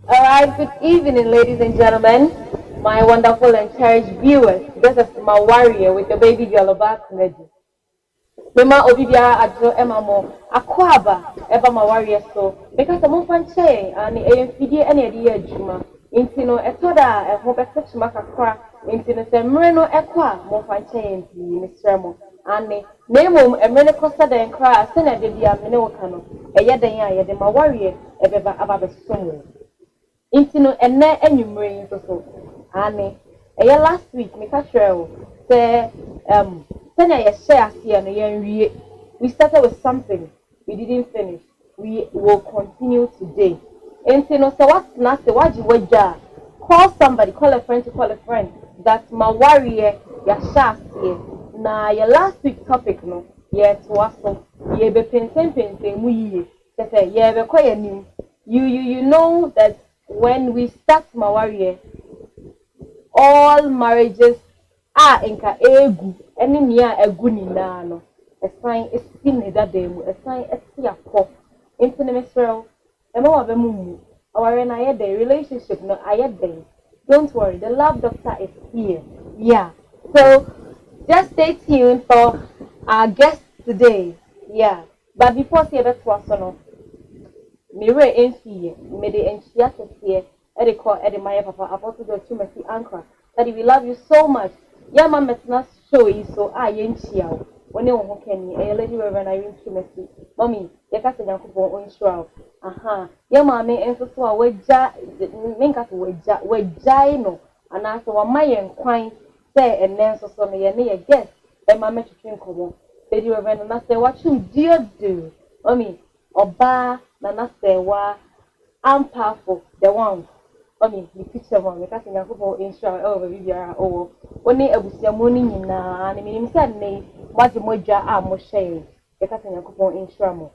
Alright, good evening, ladies and gentlemen, my wonderful and cherished viewers. This is Mawareɛ with your baby girl Obaa Konadu. Mema Obibia Adjo Emamo, Akwaba, Eba Mawareɛ so, because the movement chain and a video any idea Juma. Intino etoda a hope such macacra, intino semreno equa, movement chain, Mr. Mo, and name a mene costa and cry, Senna de Dia Minocano, a yadaya, the Mawareɛ, a beba ababa somewhere. Intino ene enyumre so ane eya last week me ka twere say senya ye share here no ye we started with something we didn't finish we will continue today intino so what na say waja call somebody, call a friend to call a friend that Mawareɛ ya share here na your last week topic no ye to aso ye be pensem mu yiye say ye be koye nim you know that when we start Mawareɛ, all marriages are inka egu. Any near egu ni na no. A sign is seen that day. A sign is see a pop. International. Ema wa bemu. Our na the relationship no ayede. Don't worry, the love doctor is here. Yeah. So just stay tuned for our guest today. Yeah. But before see that was no. Mire enfiye, me de enchia kesiye, ede call ede my papa, apostle do chumesi anchor. Daddy, we love you so much. Yeah, my metna show you so enchia. When you won't kenny, a lady reverend Irene chumesi. Mommy, you can't say yankubo on show. Aha. Yeah, mommy, and so weja, minka to weja no. And I saw my and quine say and then so me a guest. And my metro drink come. Lady reverend, and I say, what you do? Mommy, Obaa Nana Sewa, I'm powerful, the one. I mean, the picture one, because in a couple insurance over Viviara or only a busia morning in a mean, said me, what the moja are more sharing, because in a couple insurance.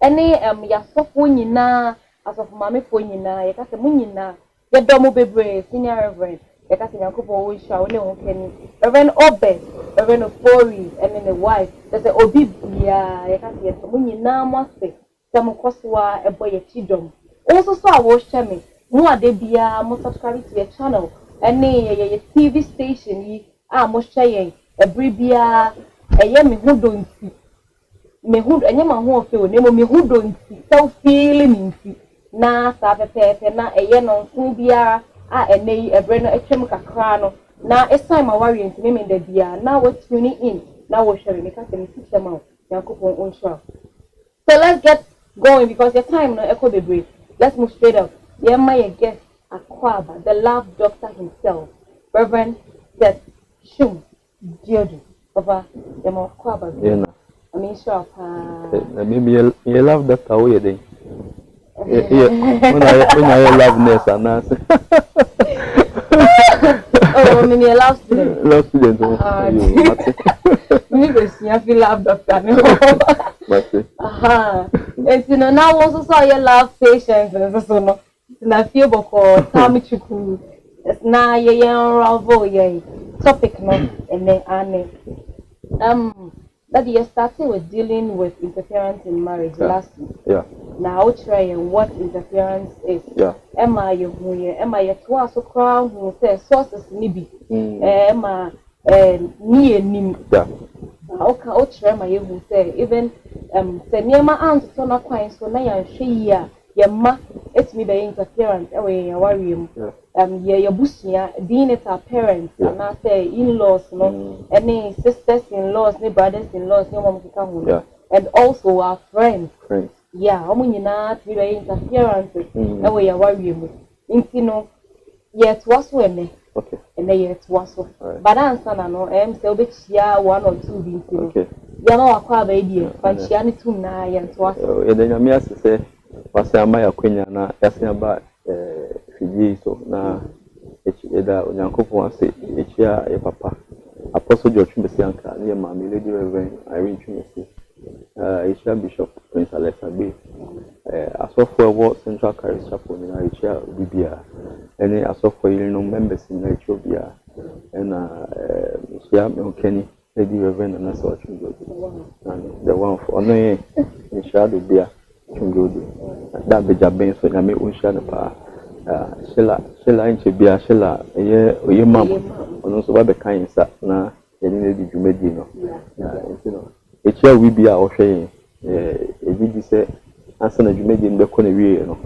Any ya software na, as of mammy for you na, you got a munina, your domo bebre, senior reverend, because in a couple insurance, no can Reverend Obed, Reverend Ofori, and then the wife, there's a Obibia, you can't get munina must say. Some Koswa a boy a chidom. Also, so I watch me. More de bia, more subscribe to your channel. And a TV station, ye are most saying a bribia, a yummy who don't see. Me who and yama who feel, name me who don't see, so feeling see. Na, Sape, na a yen on Subia, a nay, a brenner, a chemical crano. Now, it's time I worry into name in the bia. Now, we're tuning in. Now, we're sharing because they teach them out. Yankupon on show. So, let's get going because your time no echo the break. Let's move straight up. Yeah, my guest Akwaba, the love doctor himself, Reverend Seth Twum Duodu. Over the Akwaba. Yeah, I mean, sure. Maybe you love doctor. How you doing? When I love nurse and nurse. Oh, I mean, you love student. Love student. Maybe you feel love doctor. And you know now also saw your love patience and so no. Na feel boko tami chuku. Na ye unravel ye topic no and then ane. That you started with dealing with interference in marriage last week. Yeah. Now I'll try and what interference is. Yeah. Emma you twice so crown who says sources nibi. Emma ni nim. Yeah. Okay, I'll try my you say even say near my aunt so not quite so na yan she ya ma it's me by interference away ya worry your busia being it our parents and I say in-laws no any sisters-in-laws any brothers-in-laws no mom kika and also our friends yeah omo nyina to be by interference away ya worry mu nti no yet was when okay and then yet was so but answer na no say obechia one or two bi nti no ya ma wakwa ba idie fanchia ni tum na ya nto aso ya denya mi asese wasama ya kwenya na yasia ba fiji so na eda onyankopon ase echia e papa apostle George Mbesi anka ne ma me lady reverend Irene Chumesi echia bishop Prince Alexander asofo ewo central parish chapel na echia bibia ene asofo yino members na echia bia na echia me okeni lady reverend na so Chumesi and the one for no echia do bia Chumgodo that be jaben so na me unsha na pa Shela inche bia shela ye mama ono so ba be kan sa na ye ni di dwumadi no you know echia we bia o hwe di se asa na dwumadi no be ko na wie no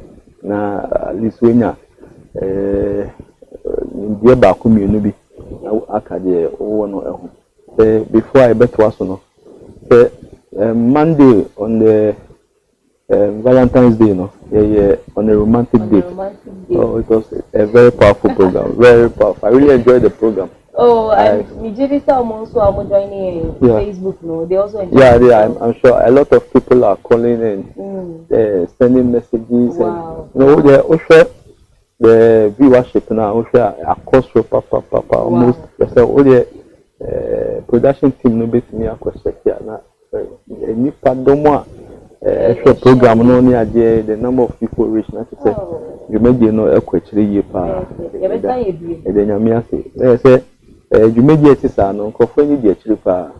na liswenya ndie ba ko mienu bi aka de wo no eho before I bet was no Monday on the Valentine's Day, no, on a romantic date. Oh, it was a very powerful program, very powerful. I really enjoyed the program. Oh, and Nigeria also are joining Facebook, no, they also enjoy. Yeah, I'm sure a lot of people are calling and sending messages. Wow. And, you know, the viewership now, across papa, almost. So all the production team no bet me across here now. Any pardon program no near the number of people reach na to say you made no equally ye pa e de nyame ase say you made it is no ko fani de actually pa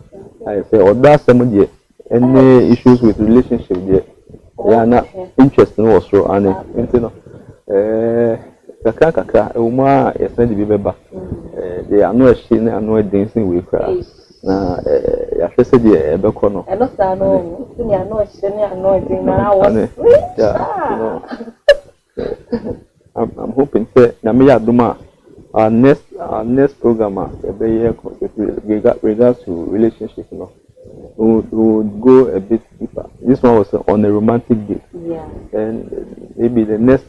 I say oda some de any issues with relationship there yeah na interest no was so and you know kaka uma yes na de bi beba they are no she na no dancing we cry na ya fese de ebeko no eno sa no ni ano hye ni ano din na was yeah I'm hoping say na me ya duma our next program regards to relationship no we'll go a bit deeper. This one was on a romantic date, and maybe the next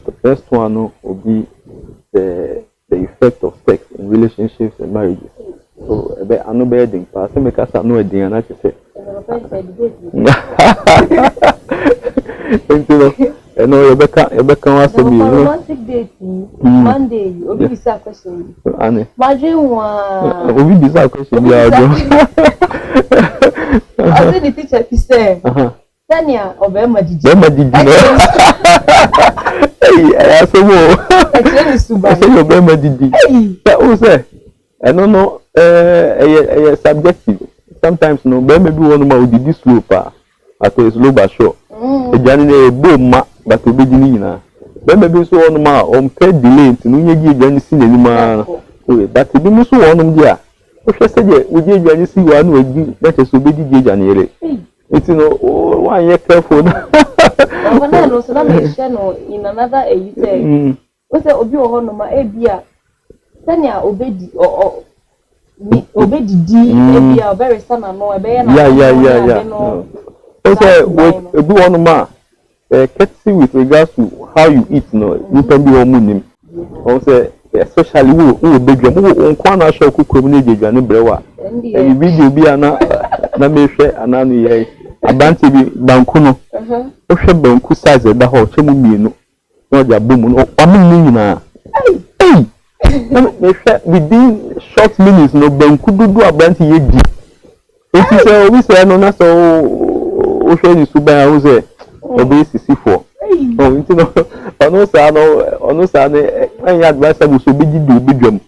one will be the effect of sex in relationships and marriages. So I know better thing. But I make us know a thing, and I just say. You know, Rebecca wants to be romantic date. Monday, Obi bisa question. Ane. Majinwa. Obi bisa question. Yeah, I said the teacher he said. Tanya obema didi. Obema didi. Hey, I say mo. Actually, Suba. I say obema didi. Hey, who say? I don't know. Subjective. Sometimes no, but maybe one man will be slow pa. At a slow but sure. The journey boom ma, but to be na. But maybe so one man on pay delay to no ye journey see any man. But to be so one dia. If I said we dey journey see one we that is obedi dey January. It's no one year careful. No, so that may share no in another you say. We say obi o ho no ma e bia. Tanya obedi or obedi di e bia very sana no e be na. Yeah. Also, do one ma courtesy with regards to how you eat, no, you can be on also, especially who bedroom, who on show cook community and brewa. And you video be an Nameshe and Nani a banty bankuno. Osha banku size the whole chemu no their boom or amina. Hey, within short minutes, no banku do a banty yedi. It is we say no, so. Oshé ni suba ya uze obe sisi4 oh nti no ono sa ne anya advice bu so bigi do bedwam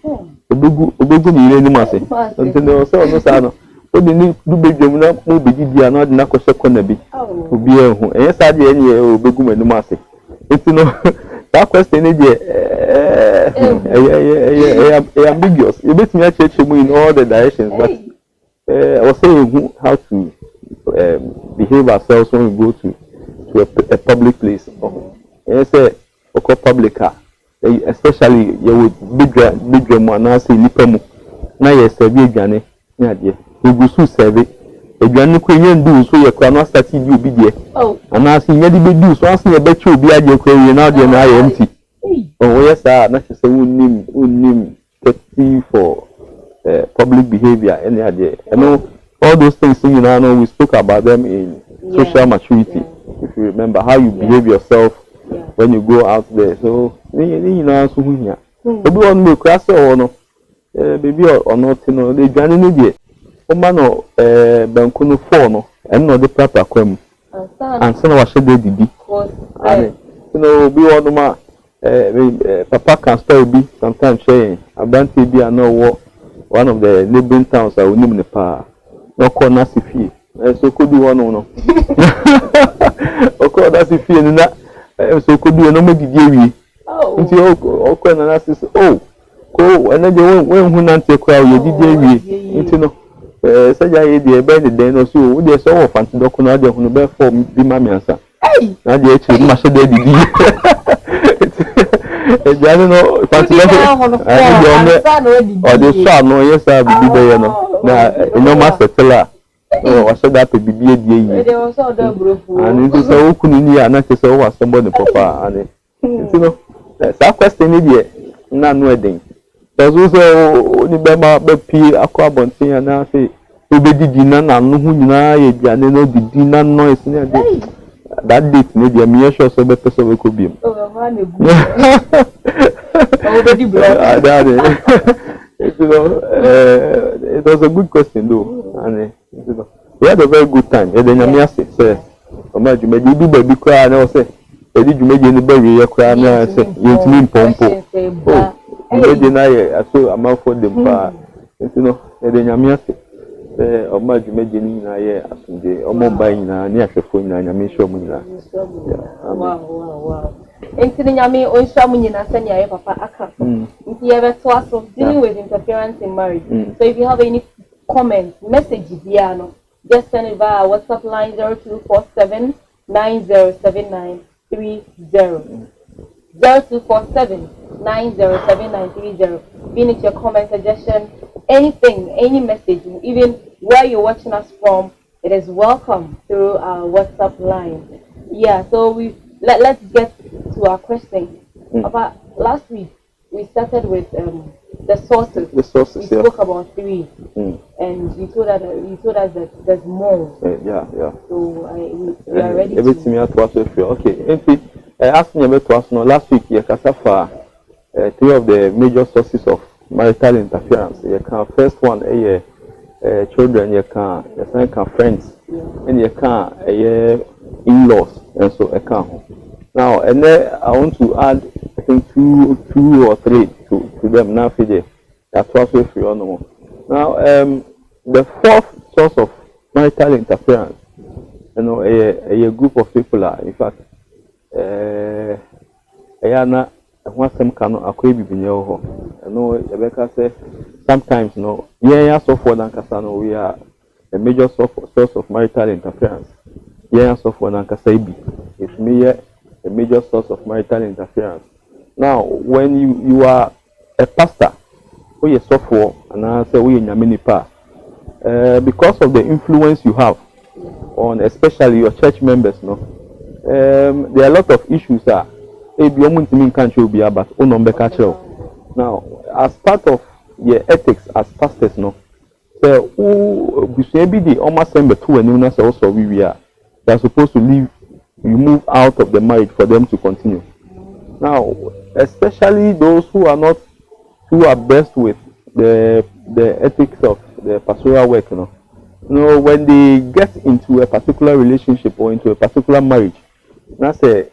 obegu ni ire ni mase nti no so ono sa no o ni du bedwam na mo bigi dia na de na ko hye na bi obi ehu enye sa de enye obegu manu mase nti no that question ni de ambiguous you bet me a church mu in all the directions but I was saying how to behave ourselves when we go to a public place. And say, okay, public car, especially you would big one, and say, Lipemu. Now, yes, a Johnny, yeah, dear. You go to serve it. A Johnny Queen do so you cannot start you be there. Oh, and I see many big do so I see a bet you be at your queen now, then I empty. Oh, yes, sir, not to say, name 30 for public behavior, any idea. I know. All those things, you know, we spoke about them in social maturity. If you remember how you behave yourself when you go out there. So, you know, so here. Maybe one more class or no, maybe or not, you know, they join in the Omano, Bankuno phone, and not the proper creme. And some of us should be. You know, be one more, Papa can still be sometimes saying, about to be one of the neighboring towns I will name the power. No corner sifi so could do one no o ko da sifi ni na so could do no me didi wi nti okọ na na sis ko ene je won hu nante kwa ye didi awie nti no saja ye de be de den no so wo de so wo fanti doko na de hunu be form bi ma mi ansa na de echi ma so de didi ejani no fanti doko o de so no yes a bi be ye no na enyo ma setela wa so da pe bibi edie yi they also do brofu and nti so wo kunu ni ya na ke so wa somebody papa and nti no that question ni de na no eden so ni be ma be pi akọ abontin ya na say obedidi na no hu nyina ye diane no didi na noise ni ade that date ni de me sure so be person we ko biem obedi bro it was a good question though and we had a very good time e de nyame ase say o ma djumedi bi ba bi kra na o say e di djumedi ni ba wi ye kra na say yetimi mpompo djumedi na ye aso amafo dem pa e de nyame ase o ma djumedi ni na ye asunde o mo ba nyina ni ahwefo nyina nyame hwe mo nyina wow Entini nyame onsha mu nyina senya ye papa aka nti ye beto aso dealing with interference in marriage so if you have any comments messages here no just send it via WhatsApp line 0247 907930 0247 907930 finish your comment suggestion anything any message even where you're watching us from it is welcome through our WhatsApp line so let's get to our question. About last week we started with the sources. We spoke about 3, and you told us that there's more. So we are ready. Everything you have to ask. Okay. Asking about to ask. Last week you kasafa 3 of the major sources of marital interference. You can first one children. You can friends, and you can in-laws, and so I can. Now, and then I want to add, I think, two or three to them. Now, that's also free or no. Now, the 4th source of marital interference, a group of people are, in fact, I want some kind of I know Rebecca said sometimes, so for Nankasano, we are a major source of marital interference. So for Nankasaibi, it's me a major source of marital interference. Now, when you are a pastor, who you suffer, and I say we in Yaminipa, because of the influence you have on especially your church members, there are a lot of issues that now, as part of your ethics as pastors, so the almost send the 2 and also we are supposed to leave. You move out of the marriage for them to continue. Now, especially those who are not too abreast with the ethics of the pastoral work, when they get into a particular relationship or into a particular marriage, that's they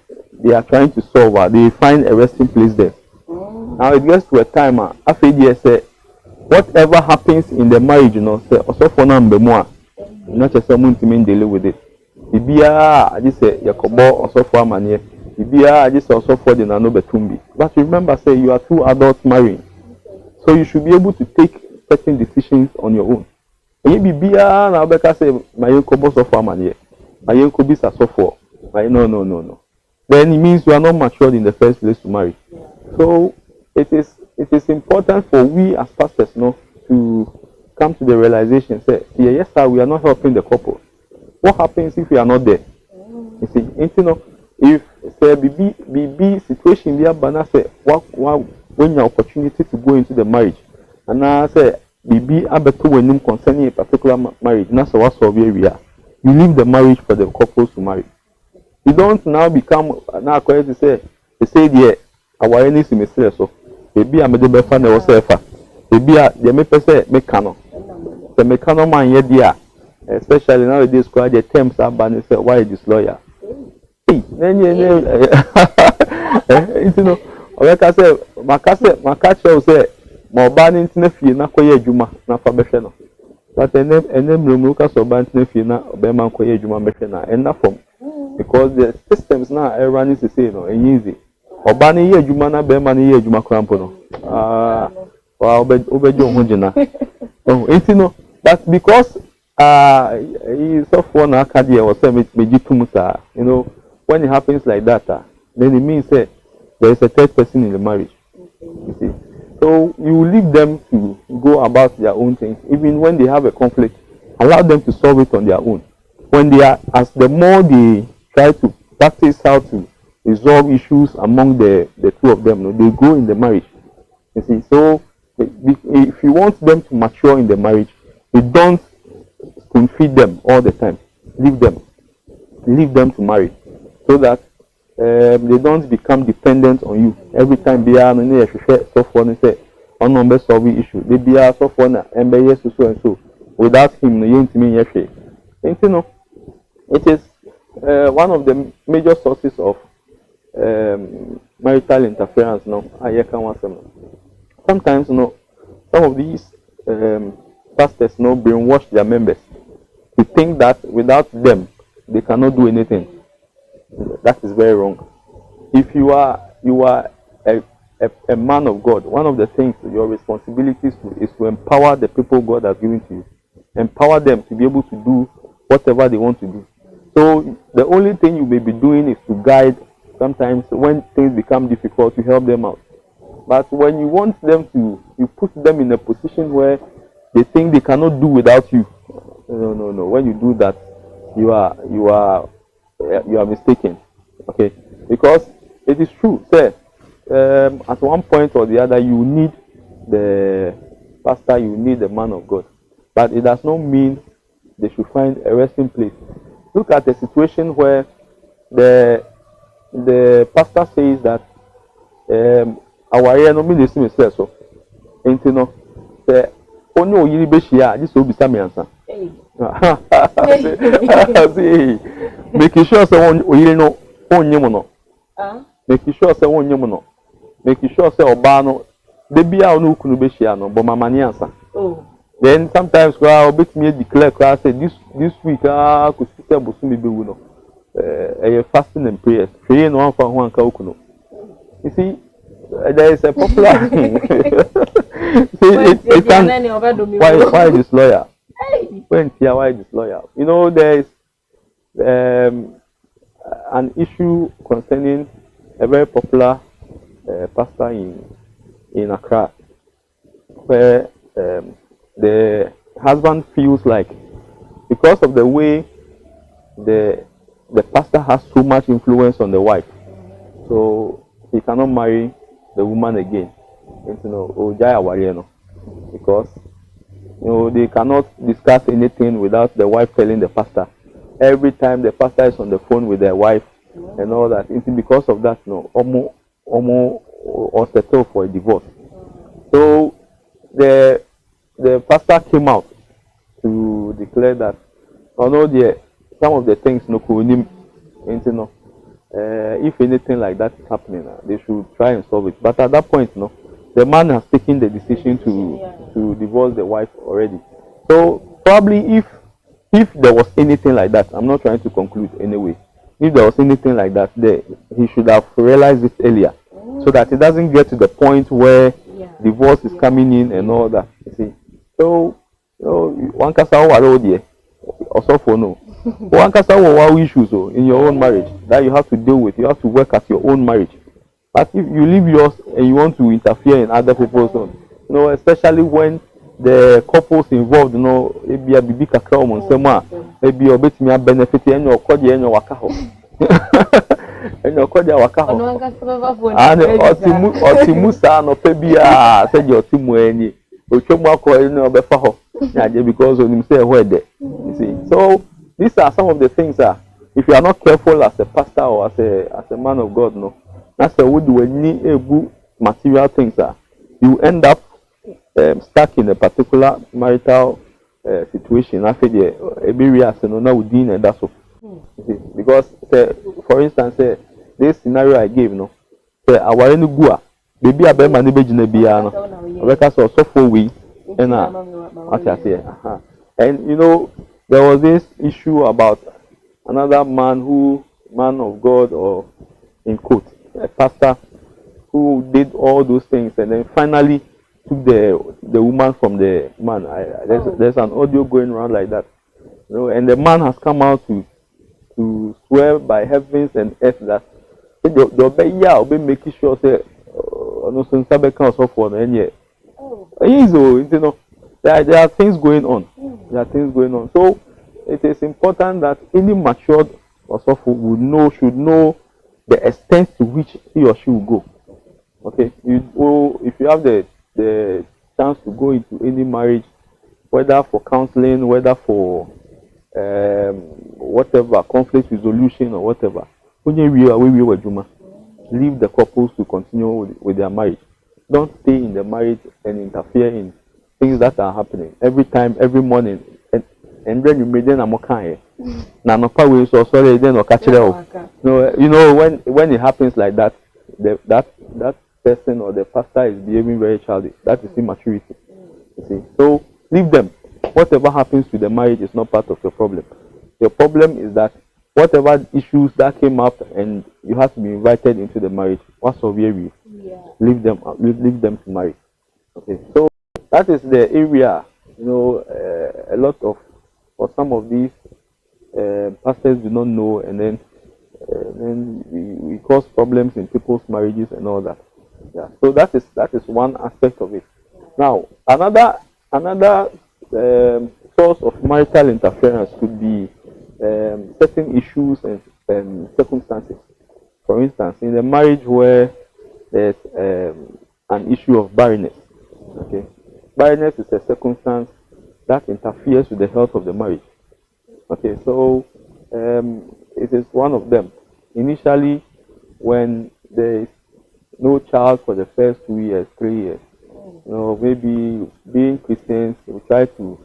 are trying to solve. They find a resting place there. Now it gets to a time after they say whatever happens in the marriage, say also for now, not just someone to deal with it. I just say Yakobo also for Amanie. I just also for the Nano Betumbi. But remember, say you are 2 adults marrying, so you should be able to take certain decisions on your own. Maybe now Becca say my Yakobo so for Amanie, my Yakobi so for. No. Then it means you are not matured in the first place to marry. So it is important for we as pastors, to come to the realization, say, yes, sir, we are not helping the couple. What happens if we are not there? You see, if say BB situation there, but say when your opportunity to go into the marriage, and I say BB abeto when concerning a particular marriage, that's what we are. You leave the marriage for the couples to marry. You don't now become now correct to say they say there our any semester so maybe I'm the best fan of yourself. Maybe the me person mechano. The mechano man here there. Especially nowadays, the terms are banned. Say, why is this lawyer? Hey, like I say, my catcher say, my banning to the na koye juma na fa befeno. But and then Lucas or banning to na Obama koye juma befena, and not from because the systems now are running to say no, and easy. Obani ye jumana be mani ye juma krampo no. Obejo honjina. Oh, no. That's because he's so for na akadi or say mejitumusa. You know, when it happens like that, then it means that there is a third person in the marriage. You see. So you leave them to go about their own things. Even when they have a conflict, allow them to solve it on their own. When they are, as the more they try to practice how to resolve issues among the two of them, they grow in the marriage. You see, so if you want them to mature in the marriage, you don't spoon feed them all the time. Leave them to marry, so that they don't become dependent on you. Every time they are on the software, say, on number solving issue, they be a software and be yes so and so. Without him, no you mean yes. You know, it is one of the major sources of marital interference. No, sometimes, some of these pastors, brainwash their members to think that without them they cannot do anything. That is very wrong. If you are a man of God, one of the things, your responsibilities is to empower the people God has given to you. Empower them to be able to do whatever they want to do. So the only thing you may be doing is to guide. Sometimes when things become difficult, you help them out. But when you want them to, you put them in a position where they think they cannot do without you. No. When you do that, you are mistaken. Okay, because it is true. Say, at one point or the other, you need the pastor, you need the man of God, but it does not mean they should find a resting place. Look at a situation where the pastor says that our no ministry is so. Ain't you know? Say, only oyiri be shia, this will be some answer. Making sure someone oyiri no onye no. Making sure someone onye no. Making sure say Obaa they be a no kunu be shia no, but mama ni answer. Then sometimes I bit me declare I say this week could sister bosumi be no. Fasting and prayers. Pray no one for one ka okuno. You see, there is a popular why this lawyer? Why this lawyer? You know, there is an issue concerning a very popular pastor in Accra, where the husband feels like because of the way the pastor has so much influence on the wife, so he cannot marry the woman again. Because they cannot discuss anything without the wife telling the pastor. Every time the pastor is on the phone with their wife and all that, it's because of that, or settle for a divorce. So the pastor came out to declare that some of the things if anything like that is happening, they should try and solve it. But at that point, the man has taken the decision to divorce the wife already. So probably if there was anything like that, I'm not trying to conclude anyway. If there was anything like that, he should have realized it earlier, so that it doesn't get to the point where divorce is coming in and all that. You see, so one can say also for no. One can say issues in your own marriage that you have to deal with. You have to work at your own marriage. But if you leave yours and you want to interfere in other people's own, especially when the couples involved, maybe a baby kakra on someone, maybe a bit me benefit and your code and your wakaho. And your code wakaho. And Otimusa no pebia said your team when you befaho. Because of himself where they. You see. So these are some of the things that if you are not careful as a pastor or as a man of God, that's the wood when you need material things you end up stuck in a particular marital situation. I feel and that's all. Because for instance, this scenario I gave, our any gua, baby a be man be jina biya no. Because so 4 weeks and and there was this issue about another man of God, or in quote, a pastor who did all those things and then finally took the woman from the man. There's an audio going around like that, you know, and the man has come out to swear by heavens and earth that they'll be making sure say no since also for any you know there are things going on. There are things going on. So it is important that any matured also should know the extent to which he or she will go. Okay, if you have the chance to go into any marriage, whether for counseling, whether for whatever conflict resolution or whatever, leave the couples to continue with their marriage. Don't stay in the marriage and interfere in things that are happening every time, every morning, and then you made them a mokai. Now, no power so sorry, then or catch it off. No, you know when it happens like that, that person or the pastor is behaving very childish. That is immaturity. You see, so leave them. Whatever happens to the marriage is not part of your problem. Your problem is that whatever issues that came up and you have to be invited into the marriage, what's over here? Leave them to marry. Okay, so that is the area. You know, a lot of, or some of these pastors do not know, and then we cause problems in people's marriages and all that. Yeah, so that is one aspect of it. Now, another source of marital interference could be certain issues and circumstances. For instance, in a marriage where there's an issue of barrenness. Okay, barrenness is a circumstance that interferes with the health of the marriage. Okay, so it is one of them. Initially, when there is no child for the first 2 years, 3 years, you know, maybe being Christians, we try to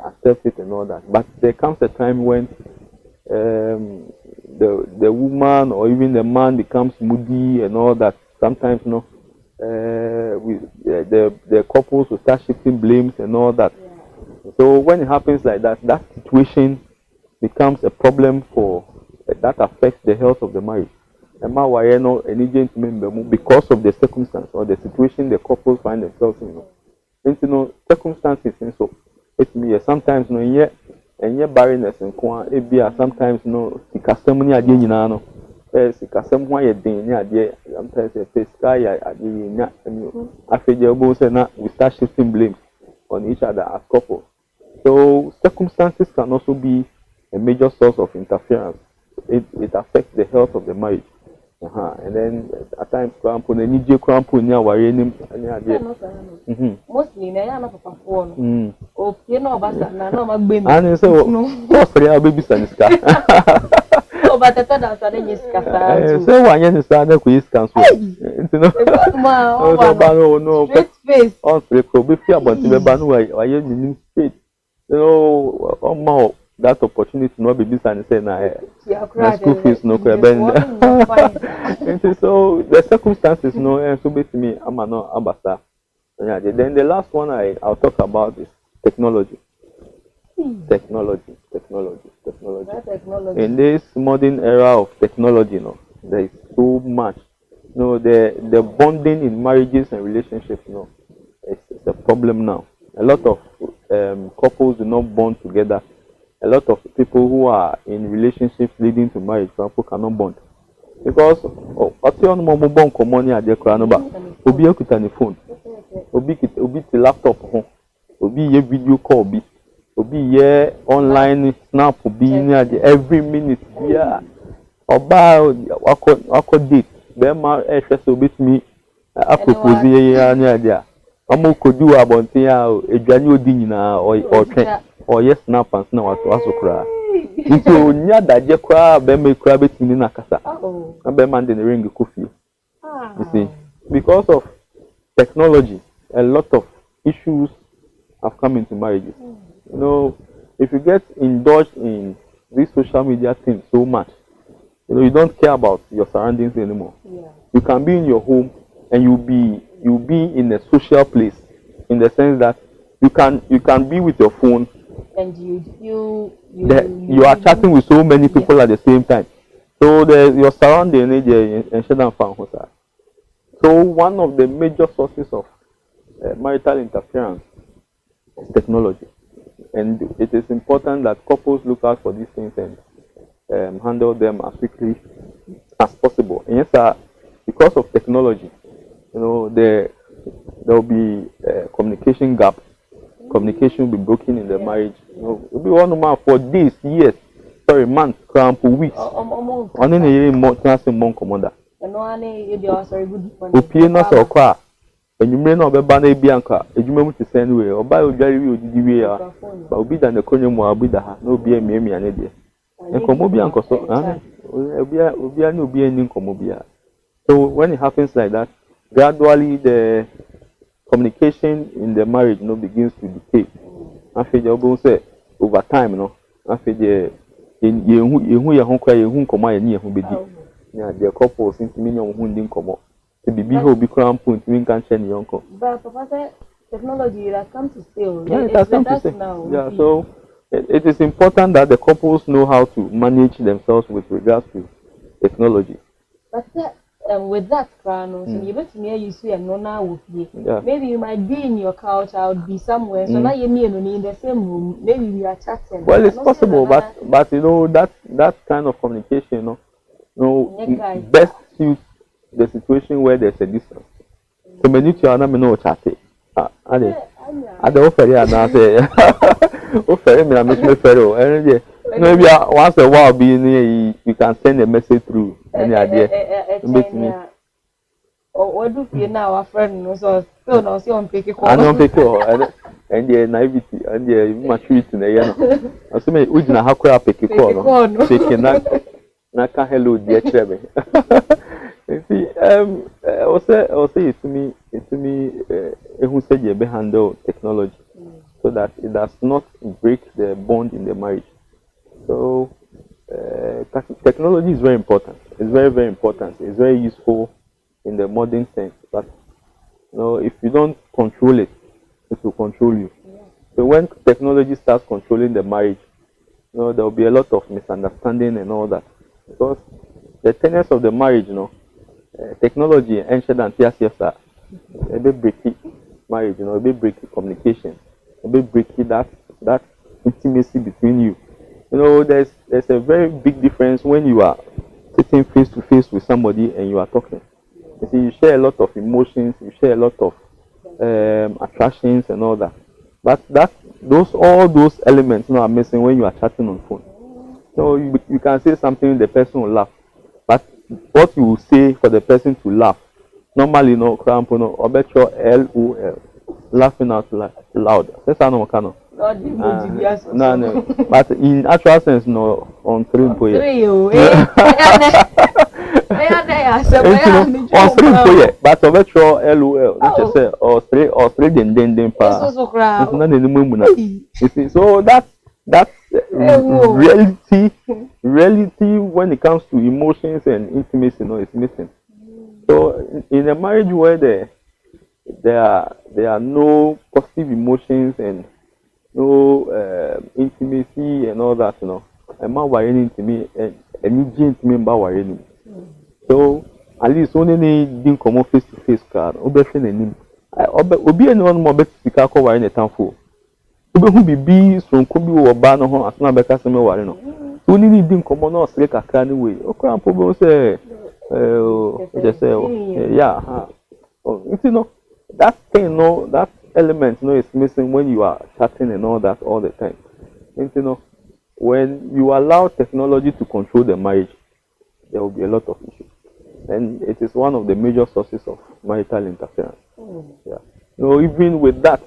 accept it and all that. But there comes a time when the woman or even the man becomes moody and all that. Sometimes, you know, the couples will start shifting blames and all that. Yeah. So when it happens like that, that situation becomes a problem that affects the health of the marriage. And Mawareɛ no any member because of the circumstance or the situation the couples find themselves in. And you know, circumstances and so it may sometimes no yet and yet barrenness and sometimes no sikasɛm ne adeɛ nyinaa no sikasɛm ho ayɛ den ne adeɛ sometimes face sky adeɛ nya afɛgye obo say na we start shifting blame on each other as couples. So circumstances can also be a major source of interference. It affects the health of the marriage. And then at times, mostly, that opportunity no be this and say na school fees no so the circumstances no and so with me I'm not ambassador. Then the last one I'll talk about is technology. Technology. In this modern era of technology, there is so much. The bonding in marriages and relationships, it's a problem now. A lot of couples do not bond together. A lot of people who are in relationships leading to marriage, for example, cannot bond because phone, laptop, video call, online snap, every minute. Yeah, Obaa date. Me or yes, snap and snap was also cry. So near that je cry, be me cry between na kasa. And be man den ring coffee. You see, because of technology, a lot of issues have come into marriages. If you get indulged in these social media things so much, you don't care about your surroundings anymore. Yeah. You can be in your home and you'll be in a social place in the sense that you can be with your phone. And you are chatting with so many people at the same time. So your surrounding and So one of the major sources of marital interference is technology, and it is important that couples look out for these things and handle them as quickly as possible. And yes, because of technology, there will be communication gap. Communication will be broken in the marriage. It'll be one man for days, years, months, weeks. Only a year more transfer more commander. Opie no so kwa. Enyumre na obeba na ebi anka. Ejuma to send way. Oba odware wi odidi we ya. Ba obi da na konyo mu obi da ha. Na obi emiemi ane de. Enkomo bi anko so. Obi ani obi ani nkomo bi ya. So when it happens like that, gradually the communication in the marriage begins to decay. After the obo say over time after the yehu ya ho kwa yehu nkomo ya ni yehu bedi. Yeah, the couples into me on who didn't come up. The baby who be crown point, we can't share the uncle. But Papa said technology has come to stay. Yeah, it has come to stay. Yeah, so it is important that the couples know how to manage themselves with regards to technology. But with that, you bet me you see a nona with you. Maybe you might be in your couch, I would be somewhere. So now you me and in the same room. Maybe we are chatting. Well, it's possible, but that kind of communication, best suits the situation where there's a distance. So many to you know chat. I don't offer you now say offer me and Miss Ferro. And maybe once a while being here you can send a message through any idea. What do you now our friend so still no see on pick call. I don't pick call and the naivety and the maturity na I say me ujina hakura pick call no. Pick na Naka hello dear Chebe. You see, I'll say it to me, who said you handle technology so that it does not break the bond in the marriage. So, technology is very important. It's very, very important. It's very useful in the modern sense. But, if you don't control it, it will control you. So, when technology starts controlling the marriage, there will be a lot of misunderstanding and all that. Because the tenets of the marriage, technology ancient and TSFs a bit breaky marriage, a bit breaky communication, a bit breaky that intimacy between you. There's a very big difference when you are sitting face to face with somebody and you are talking. You see, you share a lot of emotions, you share a lot of attractions and all that. But all those elements are missing when you are chatting on phone. So you can say something, the person will laugh. But what you will say for the person to laugh, normally, obetro LOL, laughing out loud. That's how no. No. But in actual sense, on three point. On three point, but obetro LOL. Let's say or three then pa. So that's reality when it comes to emotions and intimacy is missing. So in a marriage where there are no positive emotions and no intimacy and all that, a man worrying to me and you about worrying. So at least only didn't come face to face card. Obi anyone more better to call worrying a town for. Who be so could be Obaa no ho asna beka se me ware no so ni din komo no osre kakra ni we okran po say just say yeah that thing that element is missing when you are chatting and all that all the time. When you allow technology to control the marriage, there will be a lot of issues, and it is one of the major sources of marital interference. Yeah, even with that,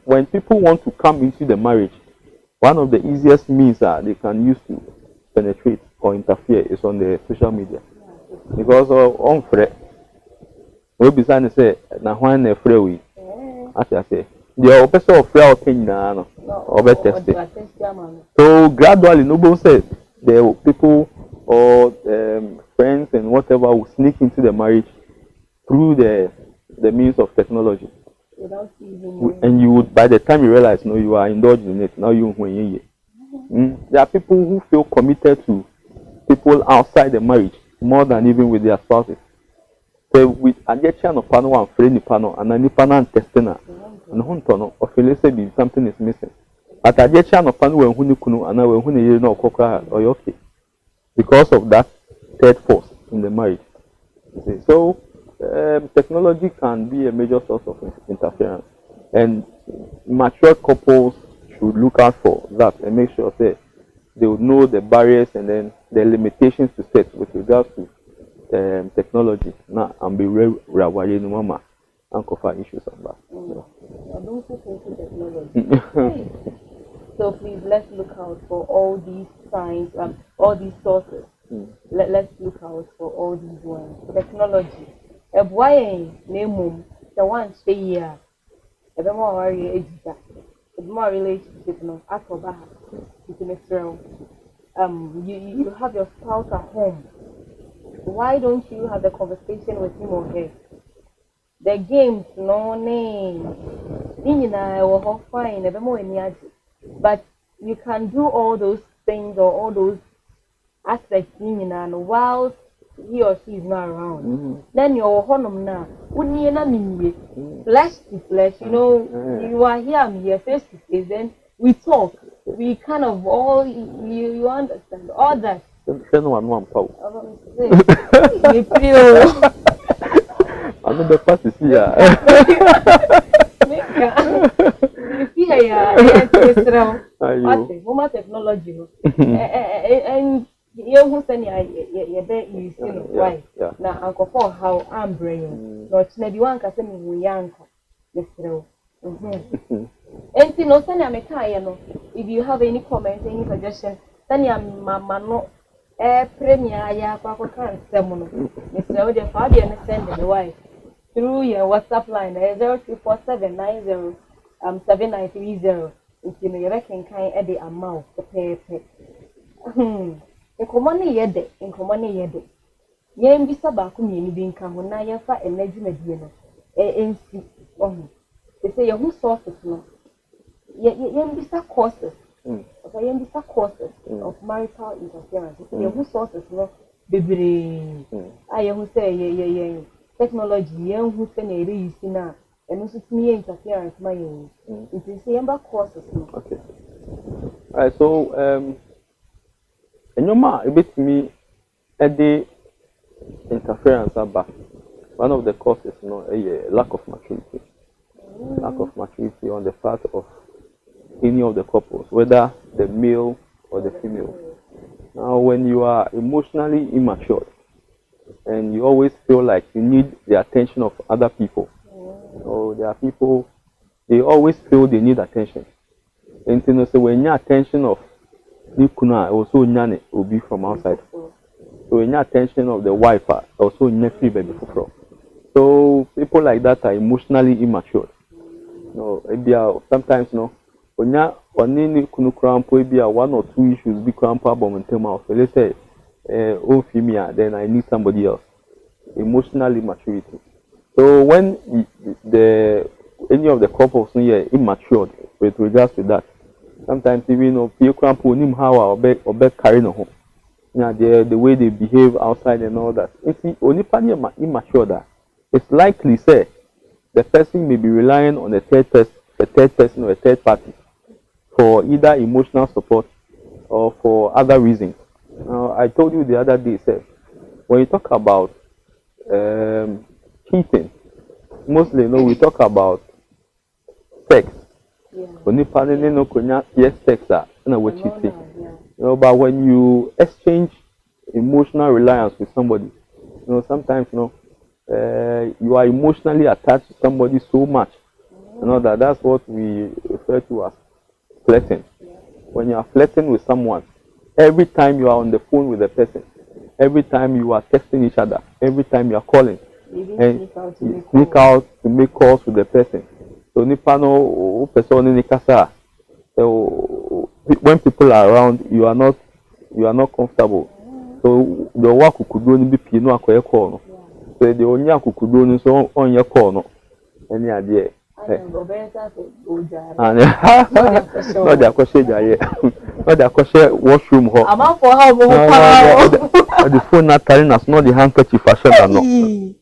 when people want to come into the marriage, one of the easiest means that they can use to penetrate or interfere is on the social media. Because on Fred, we begin to say, "Na when na Fred we," as I say, the person of Fred opinion na or better test. So gradually, nobody says the people or friends and whatever will sneak into the marriage through the means of technology. And you would, by the time you realize, you are indulged in it. Now there are people who feel committed to people outside the marriage more than even with their spouses. So with adjection of panel and free panel and any panel testing and huntono or be something is missing. At adjection of panel when hunikunu and now when you know coca or okay. Because of that third force in the marriage. So technology can be a major source of interference, and mature couples should look out for that and make sure that they will know the barriers and then the limitations to set with regards to technology. Now, and be real mama and cover issues of that. Technology. So please, let's look out for all these signs, all these sources. Let's look out for all these ones. Technology. Why name the one stay here? The more worry, the more relationship. No, at Obaa, you have your spouse at home. Why don't you have a conversation with him or her? The games, no name. I will fine. The more but you can do all those things or all those aspects and whilst he or she is not around. Then you're home now. Wouldn't you flesh to flesh, you are here, I'm here face to face, then we talk. We kind of all you understand all that. I know the past is here. Technology. And you who send you bet you see why. Now Uncle for how I'm bringing. No, it's maybe one can send me young. Yes, and you know, send me if you have any comments, any suggestions, send your mama no. Premier ya kwa kan semono. Mr. Ode Fabi understand the wife through your WhatsApp line 0247907930. If you know you can kind the amount the pay. In common yede, in common yede. Yen bisa ba ku mi ni bi nka ho na ye fa energy medie no. Ensi oh. They say your sources no. Yen bisa causes. Okay, yen bisa causes of marital interference. Say your sources no bebre. Aye who say technology yen who say na ere use na eno so timi interference ma yen. It is yen ba causes no. Okay. Alright, so enyoma ebetimi ede interference aba. One of the causes a lack of maturity. Lack of maturity on the part of any of the couples, whether the male or the female. Now, when you are emotionally immature and you always feel like you need the attention of other people, or there are people, they always feel they need attention. And you know, so when your attention of Nikuna also nyane will be from outside. So when your attention of the wife also nyane baby from. So people like that are emotionally immature. Sometimes when you only one or two issues become problem in terms of let's say oh female, then I need somebody else. Emotional immaturity. So when any of the couples here immature with regards to that, sometimes even people can't how or carrying home. The way they behave outside and all that. If only immature that, it's likely say the person may be relying on a third person or a third party for either emotional support or for other reasons. Now, I told you the other day, say, when you talk about cheating, mostly we talk about sex. When you yes, sex we're cheating. But when you exchange emotional reliance with somebody, sometimes you are emotionally attached to somebody so much. That's what we refer to as flirting. When you are flirting with someone, every time you are on the phone with the person, every time you are texting each other, every time you are calling, and sneak out to make calls with the person. So nipano person nikasa. So when people are around, you are not comfortable. So the work could do be pino akoye call. So the only could do so on your call. Any idea? And not the question. But the question washroom ho. I'm out for how The phone not telling us not the handkerchief fashion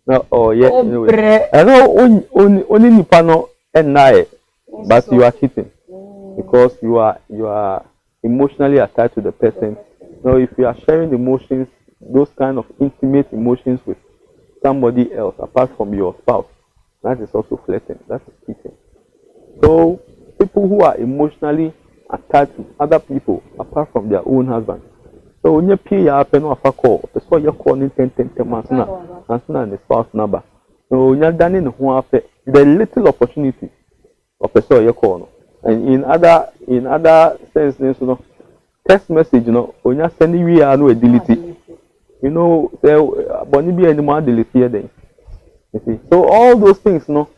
no. Oh yeah. Anyway. I know only nipa no and nae, but you are cheating because you are emotionally attached to the person. Now, if you are sharing emotions, those kind of intimate emotions with somebody else apart from your spouse, that is also flirting. That is cheating. So people who are emotionally attached to other people apart from their own husband. So when you pay your pen off a call, the so you call in 10 months now, and the spouse number. So when you're done in the little opportunity of a so you call. And in other sense, you know, text message, you know, when you're sending we are no delete it. You know, say Bonnie be any more delete here then. You see. So all those things, no,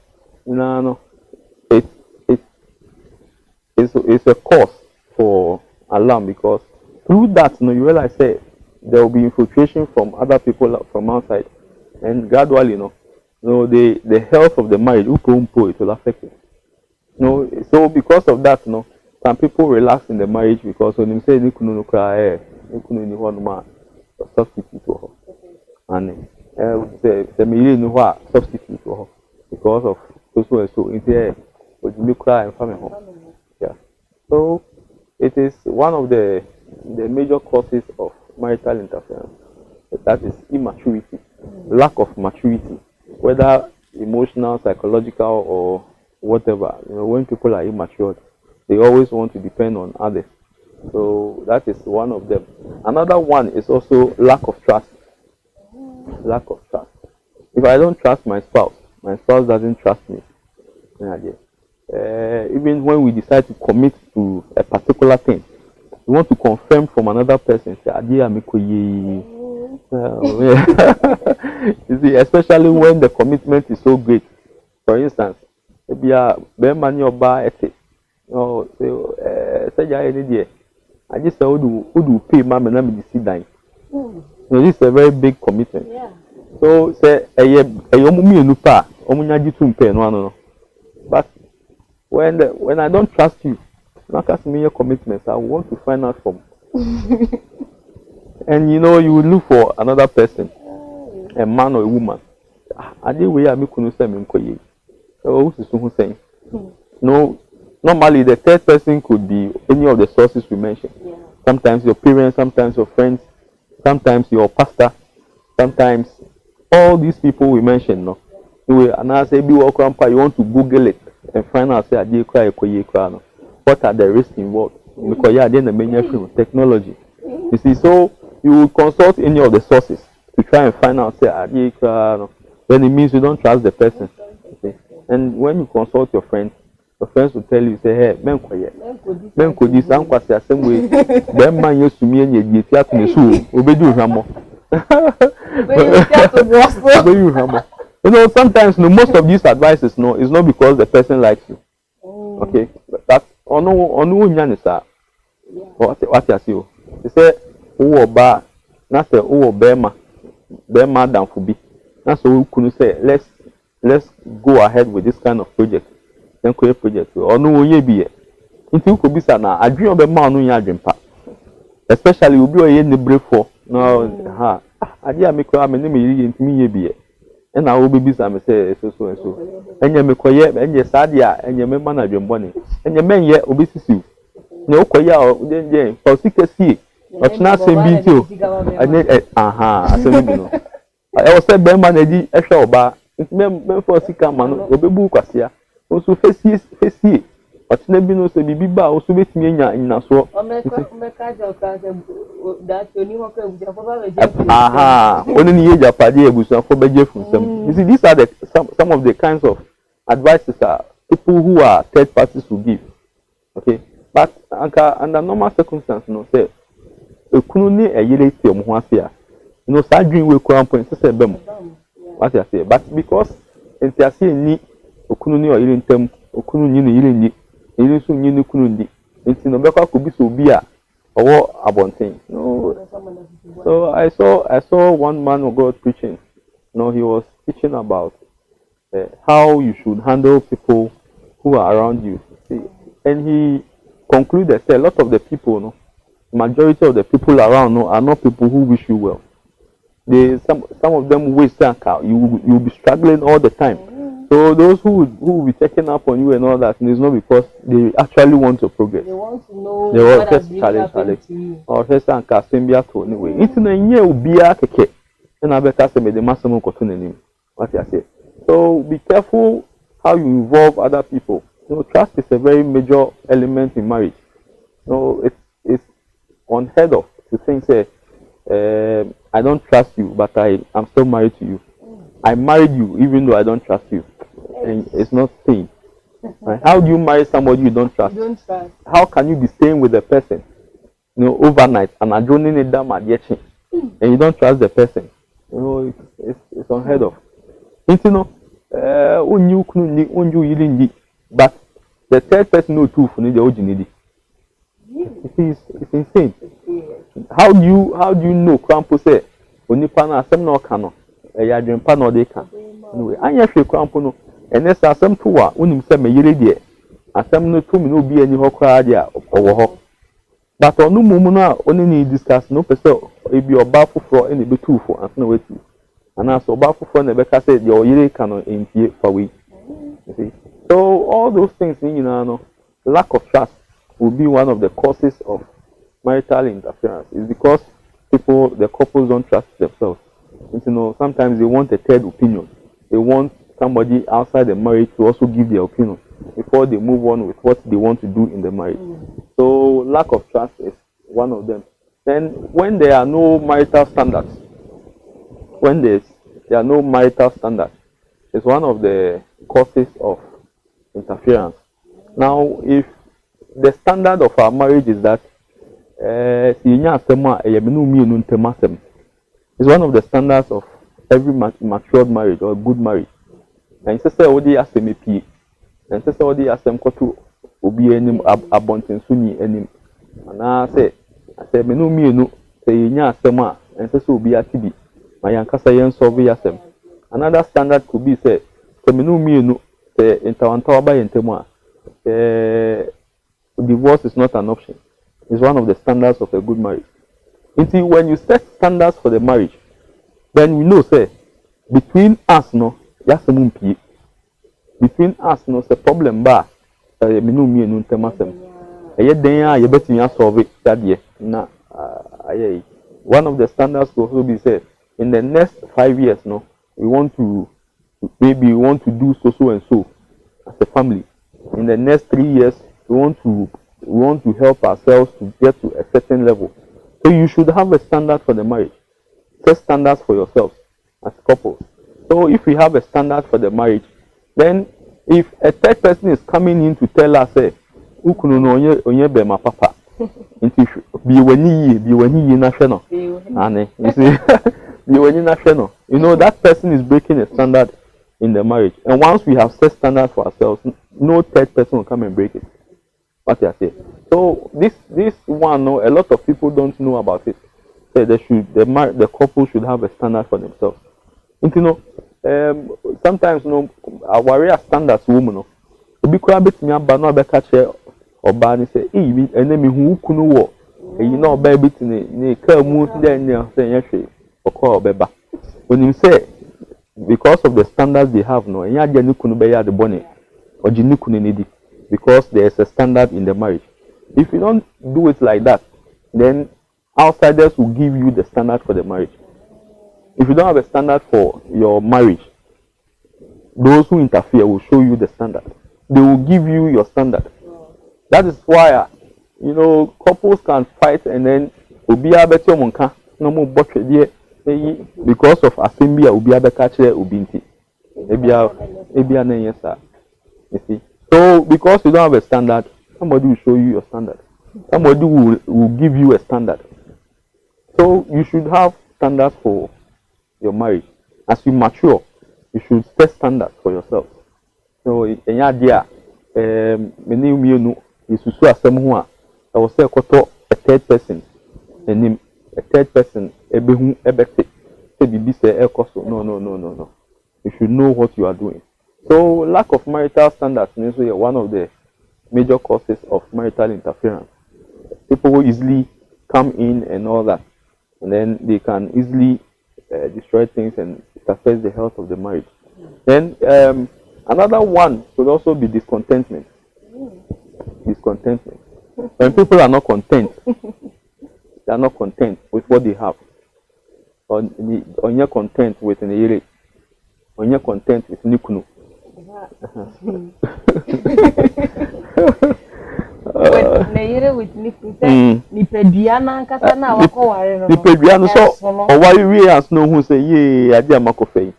it's a cause for alarm because through that, you realize that there will be infiltration from other people from outside, and gradually, the health of the marriage, it will affect it. So because of that, some people relax in the marriage because when they say they couldn't cry, they couldn't substitute for her, and the million who substitute for her because of so in there, would you cry and family home? Yeah. So it is one of the major causes of marital interference. That is immaturity, lack of maturity, whether emotional, psychological, or whatever. When people are immature, they always want to depend on others. So that is one of them. Another one is also lack of trust. Lack of trust. If I don't trust my spouse doesn't trust me. Even when we decide to commit to a particular thing, we want to confirm from another person. You see, especially when the commitment is so great. For instance, maybe a man your bar say, I just say, who do pay mom and I'm the dying. This is a very big commitment. Yeah. So say a young nupa, no. But when I don't trust you, not as me your commitments, I want to find out from. And you will look for another person, a man or a woman. I did way I make say who's saying. No, normally the third person could be any of the sources we mentioned. Yeah. Sometimes your parents, sometimes your friends, sometimes your pastor, sometimes all these people we mentioned. No, and I say be welcome. You want to Google it and find out say I did cry. What are the risks involved? Because then the main film technology. You see, so you will consult any of the sources to try and find out say I did cry. Then it means you don't trust the person. Okay? And when you consult your friends will tell you, say, hey, men could this and quite the same way. Then man used to me and you get to the school, obey you, Ramo. Sometimes most of these advices is not because the person likes you. Okay, but on Yanisa, what you see, they say, Obaa, not say, Bema than for be. That's what we couldn't say, let's go ahead with this kind of project. Then create project or no ye be into you could be sana I dream of a man no dream pa especially will be in the brief for no I dear me cry my name into me ye be and I will be some say so and so and you me quiet and your sadia and your man na dream bonny and your men yet obesity no quiet or then for secrecy but not same be too I need I was said Ben man edi e hwe oba men for sika man obebu kwasia also face but na bi no so bibi ba also betimi anya nyinaso only ni yeja pade ebusu for beje fun you see these are some of the kinds of advices that people who are third parties will give. Okay, but under normal circumstances say ekunu ni eyire ti omo ho afia sad dream we crown point say bem what you say but because entiase ni okunu ni oyire ntem okunu ni ni yire ni yire so ni ni kunu ndi enti no bekwa ko bi so bi a owo abonten no. So I saw one man of God preaching. He was teaching about how you should handle people who are around you. See, and he concluded that a lot of the people majority of the people around are not people who wish you well. Some of them waste their car. You'll be struggling all the time. So those who will be checking up on you and all that, and it's not because they actually want to progress. They want to know what has really happened to you. Or first and Casembia to anyway. It's in a year will be a keke. And I better say the maximum cotton. What I say. So be careful how you involve other people. Trust is a very major element in marriage. It's unheard of to think say I don't trust you, but I'm still married to you. I married you even though I don't trust you. And it's not staying. Right? How do you marry somebody you don't trust? You don't trust. How can you be staying with the person, overnight and adjoining it down and you don't trust the person? It's unheard of. But the third person knows too for the originality. It's insane. How do you know Krampo say Onipana Asem no Kano? Yadrin Pano de can. Anyway, I actually Krampo no, and there's Asem Tua, Unim Sem Yeri, Asem no 2 no be any Hokradia or Hawk. But on no Mumuna only need discuss no person, it be a baffle for any be two for and no way to. And as a baffle for Nebeka said, your Yeri Kano in here for we. You see? So all those things, lack of trust will be one of the causes of marital interference. It's because the couples don't trust themselves. And, sometimes they want a third opinion. They want somebody outside the marriage to also give their opinion before they move on with what they want to do in the marriage. So lack of trust is one of them. Then when there are no marital standards, it's one of the causes of interference. Now, if the standard of our marriage is that it's one of the standards of every matured marriage or good marriage. And it's say odi asem pie. And say odi asem koto obi enim abonten suni enim. Ana say menu mienu say nya asem a and say obi atibi. Ma yankasa yen solve asem. Another standard could be say menu mienu say intawanta ba yentemu a divorce is not an option. It's one of the standards of a good marriage. Until when you set standards for the marriage, then we know say between us no yasemun pie. Between us no the problem ba menu mienu ntemasem. Eye den a ye betimi solve it that year. Na one of the standards could also be said in the next 5 years no we want to do so and so as a family. In the next 3 years we want to help ourselves to get to a certain level. So you should have a standard for the marriage. Set standards for yourselves as couples. So if we have a standard for the marriage, then if a third person is coming in to tell us, say, onye be my papa, be when national, you see, be when national. That person is breaking a standard in the marriage. And once we have set standards for ourselves, no third person will come and break it. What I say. So this one, a lot of people don't know about it. Say the couple should have a standard for themselves. Sometimes our warrior standards woman obi kura betimi aba no abeka che oba ni say enemy hu kunu wo na oba beti ni ka mu den ni say yehwe okọ obeba onim say because of the standards they have no enya je ni kunu be ya de bone oji ni kunu ni di because there is a standard in the marriage. If you don't do it like that, then outsiders will give you the standard for the marriage. If you don't have a standard for your marriage, those who interfere will show you the standard. They will give you your standard. That is why, couples can fight and then Obia Betio Monka, no more bottle because of assembly, Obia Bekache, Ubinti. Ebia Neyesa. You see? So, because you don't have a standard, somebody will show you your standard. Somebody will give you a standard. So, you should have standards for your marriage. As you mature, you should set standards for yourself. So, in your idea, many of you is to say someone I will say a third person, and a third person, ebete, no. You should know what you are doing. So, lack of marital standards is one of the major causes of marital interference. People easily come in and all that, and then they can easily destroy things and it affects the health of the marriage. Then another one could also be discontentment. Discontentment. When people are not content, they are not content with what they have. Or you're content with an ere, or you're content with nikunu. With Nipediana Katana or Nipediana so or why we ask no who say ye I dear Macofe.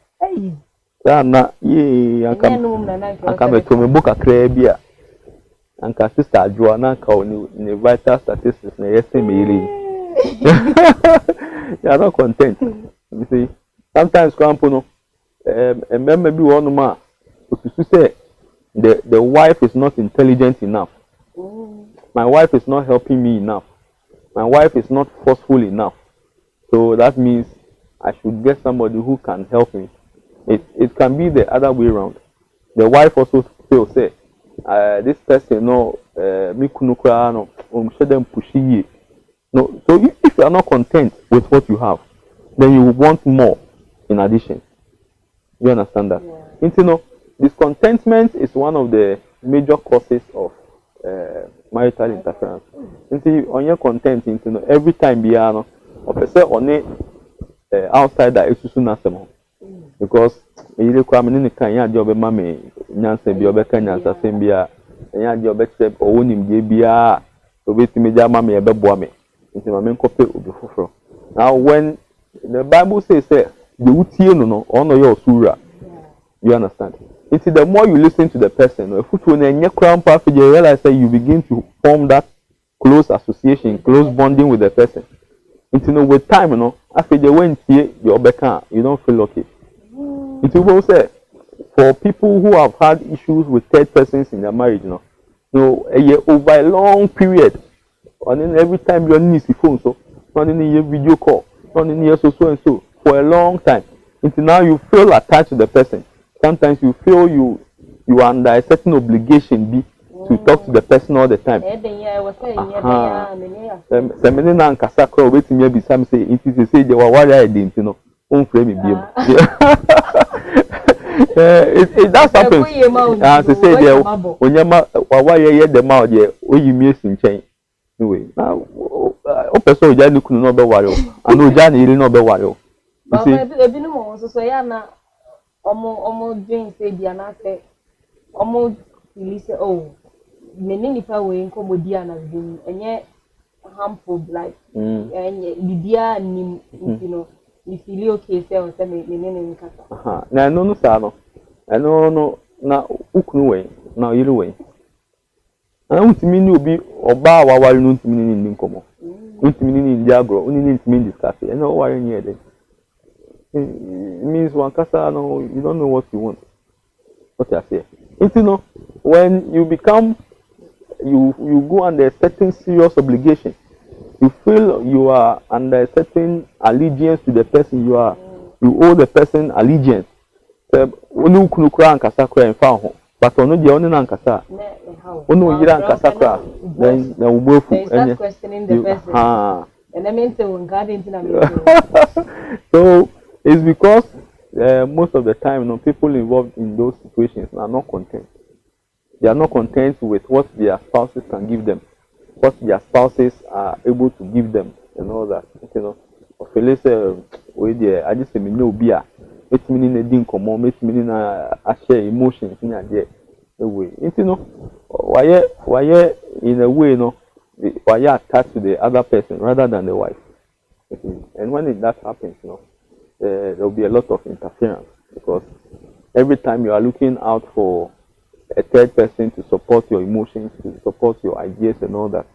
Not ye I come to me book a crabia and sister Joanna call in the vital statistics na yesterday. You are not content. You see, sometimes Crampono and maybe one man to say the wife is not intelligent enough. My wife is not helping me enough. My wife is not forceful enough. So that means I should get somebody who can help me. It can be the other way around. The wife also feels say, this person no me kunukra no show them pushy. No, so if you are not content with what you have, then you want more in addition. You understand that? Yeah. You know, discontentment is one of the major causes of marital interference. On your content, you know, every time biano or per se on it outside that is soon as because you require me can ya job mammy nyanse bi obeka nyansa sembia ya job except or wonim je bia to be media mammy ebeboa me into my main copy of. Now when the Bible says the utie no ono your surah, you understand? It's the more you listen to the person, you realize that you begin to form that close association, close bonding with the person. It's with time, after you went here, you don't feel okay. It will say for people who have had issues with third persons in their marriage, over a long period, and then every time you're on your phone, so running in your video call, running in so and so for a long time, until now you feel attached to the person. Sometimes you feel you are under a certain obligation to talk to the person all the time. That happens. As I say, when you the mouth, you miss in chain. Anyway, now, person who just no be worry. I know Johnny really no be worry. Omo doing say dia na say omo say oh me ni nipa we nko dia na bin enye harmful like enye bibia nim you know you feel okay say o say me ni nkasa na no sa no no na ukunu we na yiru we na untimi ni obi oba wawari no untimi ni nkomo untimi ni ndi agro uni ni untimi discuss e na wawari ni ede. It means one casa no, you don't know what you want. What I say. You know, when you become, you go under a certain serious obligation. You feel you are under a certain allegiance to the person you are. You owe the person allegiance. Onu kunukura ankasa kura in fact, but onu je onu ankasa. Onu yira ankasa kura. Then we both. Start questioning the person. And I mean to God into So. It's because most of the time, people involved in those situations are not content. They are not content with what their spouses can give them, what their spouses are able to give them, and all that. You know, I just say me no beer. It's meaning a ding come on, it's meaning a share emotions in a day. You know, why in a way, why you attached to the other person rather than the wife. And when that happens, there will be a lot of interference because every time you are looking out for a third person to support your emotions, to support your ideas and all that,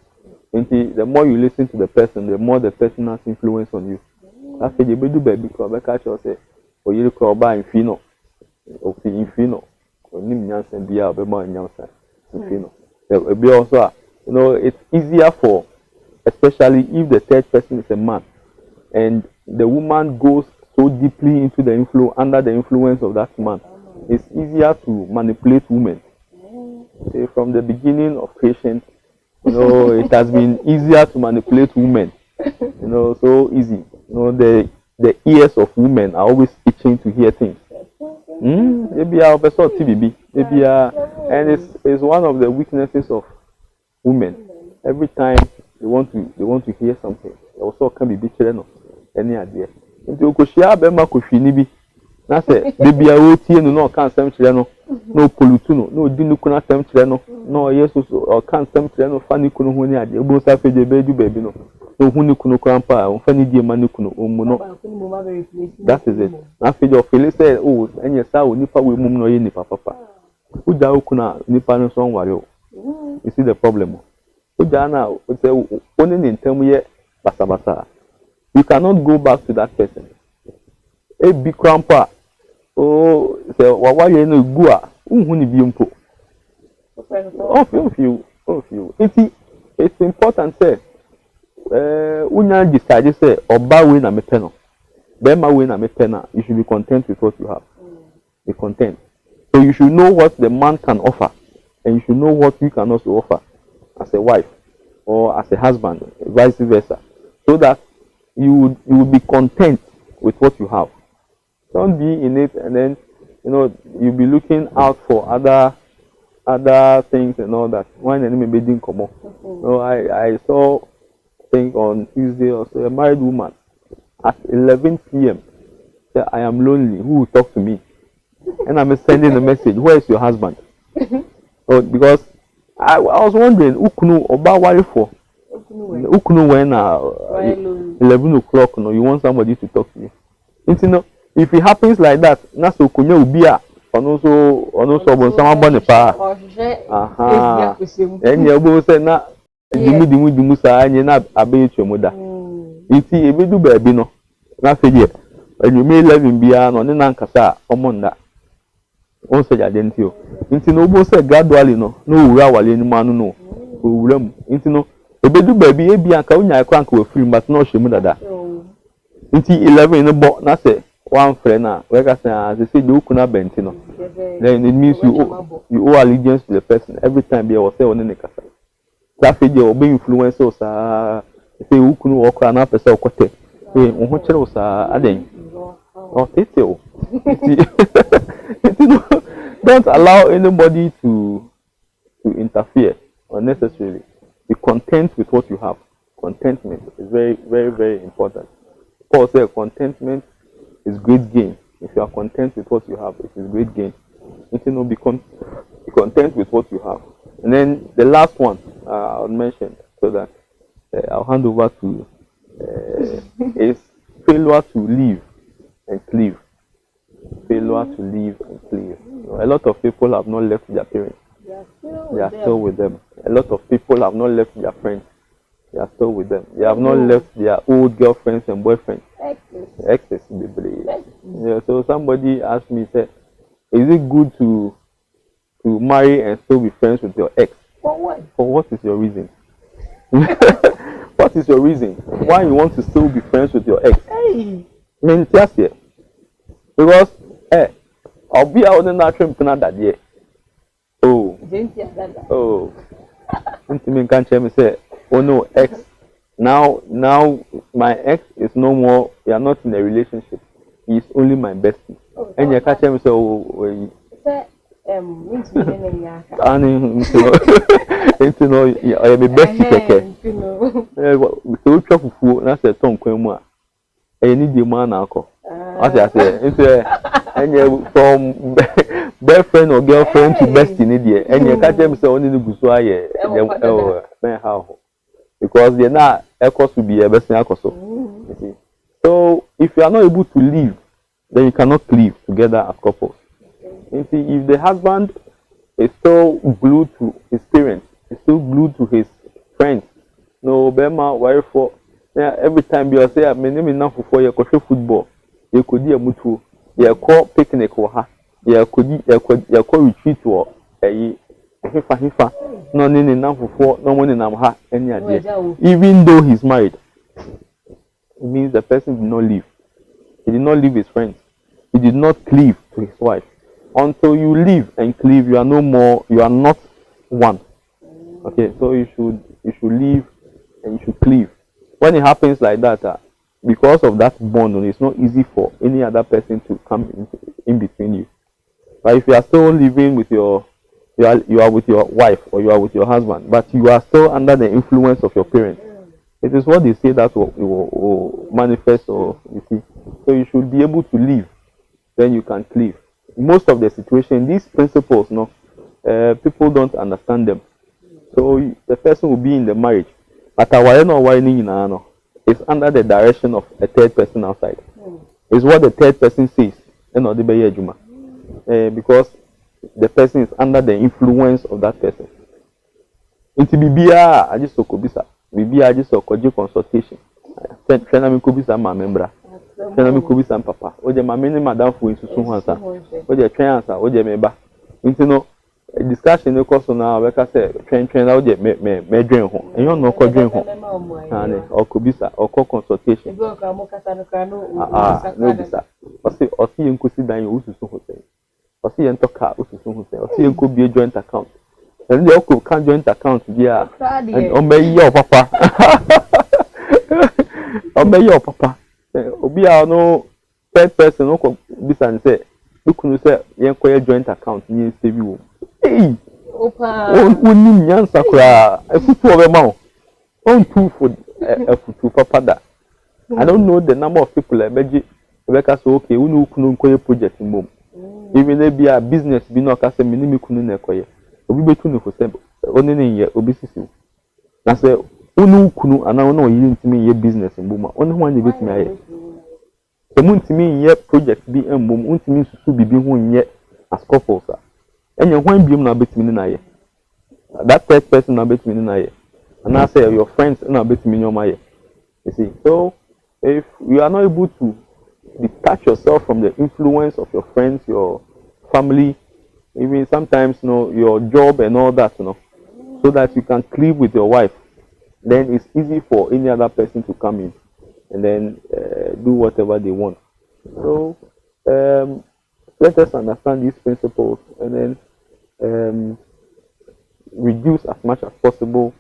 the more you listen to the person, the more the person has influence on you. After you do baby, say, or you call by infino, or infino, or nimyans and be out about infino. Also, it's easier for, especially if the third person is a man, and the woman goes so deeply into the under the influence of that man, it's easier to manipulate women. From the beginning of creation, it has been easier to manipulate women So easy. The ears of women are always itching to hear things. Maybe our person TBB. Maybe and it's one of the weaknesses of women. Every time they want to hear something, they also can be bitching any idea. Nti okoshia be ma kohwini bi na se bebia o tie no kan sam kire no no polutu no odi nuku na sam kire no no yeso so o kan sam kire no fa ni kunu ho ni ade obo sa feje be du baby no no hu ni kunu krampa o fa ni die ma ni kunu o mu no. That is it. Na feje o feel say oh enye sa o nipa we mum no ye nipa papa uja okuna nipa no so nware o. You see the problem. Uja na o say oni ni ntam ye basabasa. You cannot go back to that person. A big grandpa, oh, say, why you no go? Ni biumpo. Oh, few. It's important. Say, unya decide say, Obaa we na me peno. Bema we na me pena. You should be content with what you have. Be content. So you should know what the man can offer, and you should know what you can also offer as a wife or as a husband, vice versa, so that you would be content with what you have. Don't be in it and then you'll be looking out for other things and all that. One enemy didn't come up. So I saw, I think on Tuesday or so, a married woman at 11 p.m. said, I am lonely. Who will talk to me? And I'm sending a message. Where is your husband? Because I was wondering, who knew Obaa worry for? Who knew when 11 o'clock, you want somebody to talk to you. If it happens like that, na so kunya ubia also bon sama bone pa. Aha. Enye obo say na dimu sa anye na abe twomoda. Iti ebedu baabi no. Na feje. Enwume 11 bia no ne na nkasa omonda. On se jade ntio. Nti no obo say gradually no owura wale ni manu no. Owura mu. Nti no ebedu baabi ebia ka unya akwa nka we film but no hwemu dada. Nti 11 no bo na say one friend where they say you kuna bentino. Then it means you owe allegiance to the person every time you say on the kasa. That figure be influencer say you kunu work na person okote. Say won chere sa aden. Oh tete. Don't allow anybody to interfere unnecessarily. Be content with what you have. Contentment is very, very, very important. Paul said contentment is great gain. If you are content with what you have, it is great gain. Be content with what you have. And then the last one I'll mention so that I'll hand over to is failure to live and cleave. Failure to live and cleave. A lot of people have not left their parents. They are still with them. A lot of people have not left their friends. They are still with them. They have not left their old girlfriends and boyfriends. Exes, yeah. So somebody asked me, said, "Is it good to marry and still be friends with your ex? For what? For what is your reason? What is your reason? Why you want to still be friends with your ex? Because I'll be out in that trip that year. Oh. Intimate can't tell me say, oh no, ex. Now my ex is no more. We are not in a relationship. He is only my bestie. And you catch him so. I am a bestie. So trouble. That's a tongue quema. I need the man alcohol. As I say, and from boyfriend or girlfriend to bestie, and you catch him so only the Gusua. How? Because they're not equals to be a best also. So if you are not able to live, then you cannot live together as couples. You see, if the husband is still glued to his parents, is still glued to his friends, no Bema, why for every time you say my name enough for you could football, you could be a mutu, you call picnic or ha, you could retreat or a Hifa, no enough for no one in Amha any idea. Even though he's married, it means the person did not leave. He did not leave his friends. He did not cleave to his wife. Until you leave and cleave, you are no more. You are not one. Okay, so you should leave and you should cleave. when it happens like that, because of that bond, it's not easy for any other person to come in between you. But if you are still living with you are with your wife or you are with your husband, but you are still under the influence of your parents, it is what they say that will manifest, or you see. So you should be able to live, then you can cleave. Most of the situation, these principles, no, people don't understand them. So the person will be in the marriage, but it's under the direction of a third person outside. It's what the third person says, because the person is under the influence of that person. Into Bibia, I just saw Kobisa. Bibia, I just saw Koji consultation. Trena Kobisa, my member. Trena Kobisa, Papa. Oje, my many madam for Susunhansa. Oje, Transa, Oje, Meba. Into no discussion, the course now, like I said, train out, me dream home. And you know, co dream home. Or Kobisa, or co consultation. No, Bisa. Or see you could sit down, you also say. Or see and talk out, or see you could be a joint account. And you can't joint account, yeah. And obey your papa. Obey your papa. Obia no third person, no this and say, you couldn't say, you acquire joint account, you save you. Hey! Opa! One Sakura, a foot of a mouth. On 2 for a foot to papa. I don't know the number of people I bet you, Rebecca, so okay, we know couldn't project in mom. Even there be a business, be no case, minimum couldn't acquire. Obi between for step only in year obesity. Na say unu kunu ana ona oyi ntimi ye business mboma only one dey betimi aye. So muntimi ye project bi mbom untimi susu bibi ho nye as couples a. Enye hwan biom na betimi na aye. That third person na betimi na aye. And I say your friends na betimi nyoma aye. You see. So if you are not able to detach yourself from the influence of your friends, your family, even sometimes your job and all that, so that you can cleave with your wife, then it's easy for any other person to come in and then do whatever they want. So let us understand these principles and then reduce as much as possible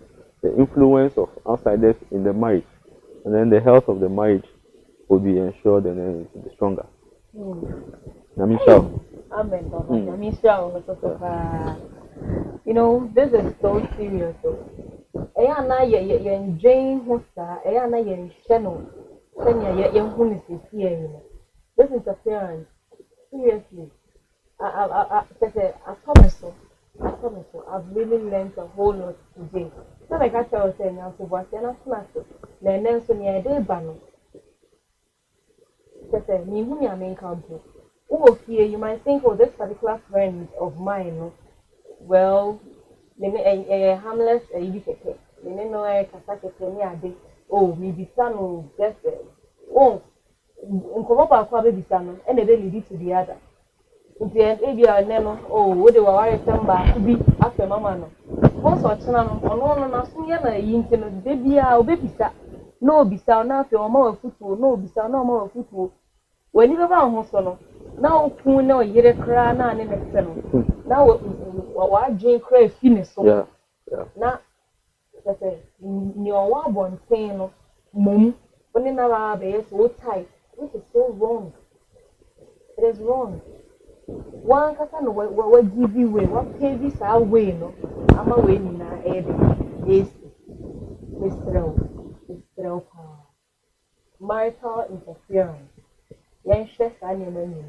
the influence of outsiders in the marriage, and then the health of the marriage will be ensured and then it will be stronger. Amen. You know, this is so serious. This interference, seriously, I promise you, I've really learned a whole lot today. So like I was saying, I'm so you might think, oh, this particular friend of mine, well, a harmless, a oh, maybe son, just oh, and they lead to the other. In the end, if you are never, oh, what they were somebody to be after mamma. Most of the time, on no, baby, I'll be no, be sound now for more football, no, be sound no more football. When you have a hospital, now, who know you're a crown and in a channel. Now, what Jane Cray finish. Yeah. Now, that's a your one saying, Mum, when in our base so tight. This is so wrong. It is wrong. One can what give you away, what pay this our way, no. I'm away in our head. Yes, Mr. Marital interference. Young chef, I never knew.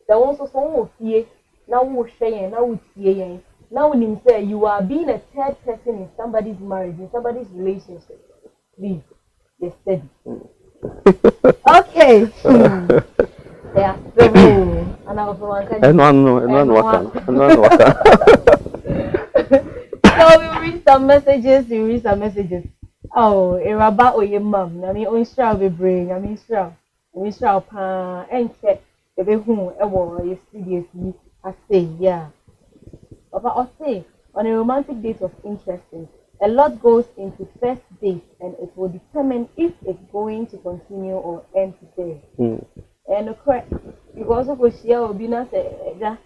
There was also some fear. Now we're saying, now we see. Now when you say you are being a third person in somebody's marriage, in somebody's relationship, please, you're steady. Okay. Yeah. And I was one. So we read some messages. Oh, a rabba or your mum. I mean, on straw we bring. I mean, straw pan and check the whom a war is seriously. I say, yeah. But I say, on a romantic date of interest, a lot goes into first date, and it will determine if it's going to continue or end today. And correct, you also go share or be not a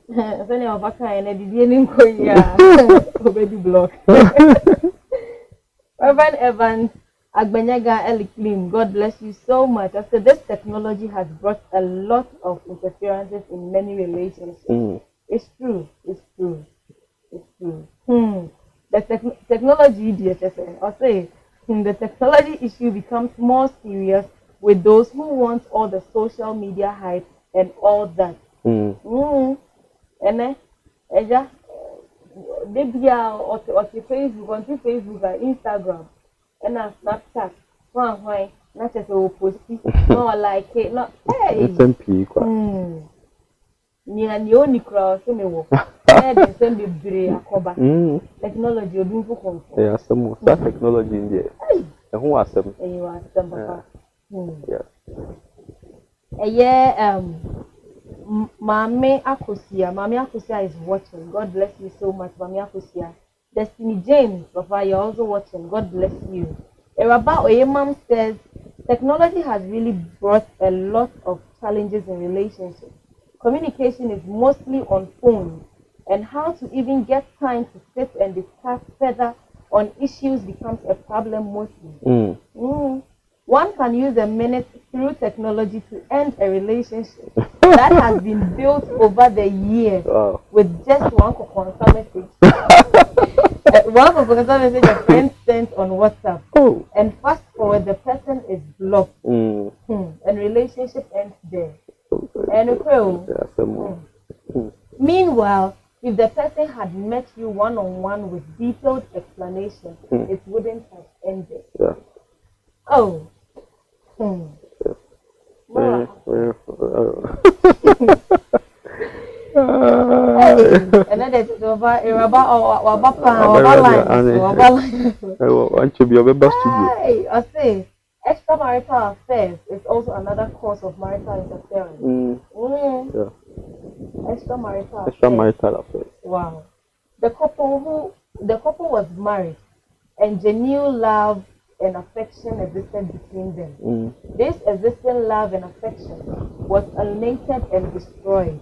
Funny of a kind, I didn't go already blocked. Reverend Evans Agbenyaga Eliklim, God bless you so much. I said this technology has brought a lot of interferences in many relationships. It's true. It's true. It's true. The technology, I'll say, the technology issue becomes more serious with those who want all the social media hype and all that. And then, Facebook, on Facebook, Instagram, and Snapchat, not just a posty, no like it, not hey. Near the only crowd, so me walk. The same be akoba. Technology, you do for comfort. Yeah, some that technology in there. And who are some? You are some, Papa. Yeah. Mami Akosia is watching. God bless you so much, Mami Akosia. Destiny James, Papa, you're also watching. God bless you. Obaa Oyemam says technology has really brought a lot of challenges in relationships. Communication is mostly on phones, and how to even get time to sit and discuss further on issues becomes a problem mostly. One can use a minute through technology to end a relationship that has been built over the years with just one confirm message. One confirm message a friend sent on WhatsApp. And fast forward, the person is blocked. And relationship ends there. And meanwhile, if the person had met you one-on-one with detailed explanation, it wouldn't have ended. Another is I say extramarital affairs is also another cause of marital interference. Extramarital affairs. Wow. The couple was married and genuine love and affection existed between them. This existing love and affection was alienated and destroyed.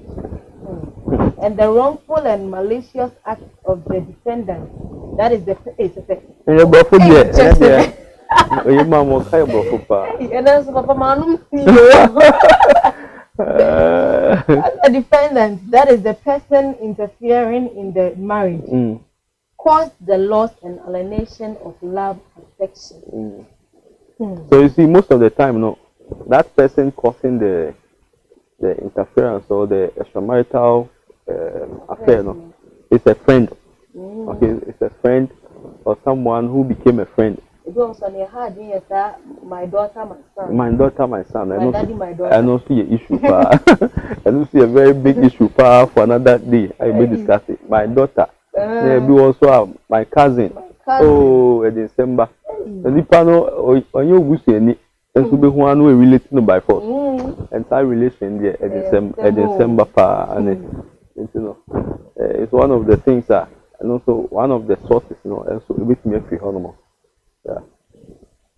And the wrongful and malicious act of the defendant, that is the the defendant, that is the person interfering in the marriage, caused the loss and alienation of love and affection. So you see, most of the time, that person causing the interference or the extramarital affair, it's a friend. Okay, it's a friend or someone who became a friend. My daughter, my son. My daughter, my son. My daddy, my daughter. I don't see an issue. I don't see a very big issue for another day. I will discuss it. My daughter. We also have my cousin. Oh, in December. And the panel on your wish and so be one way related by force. And that relation there at December and it's one of the things that and also one of the sources, and so it makes me horrible.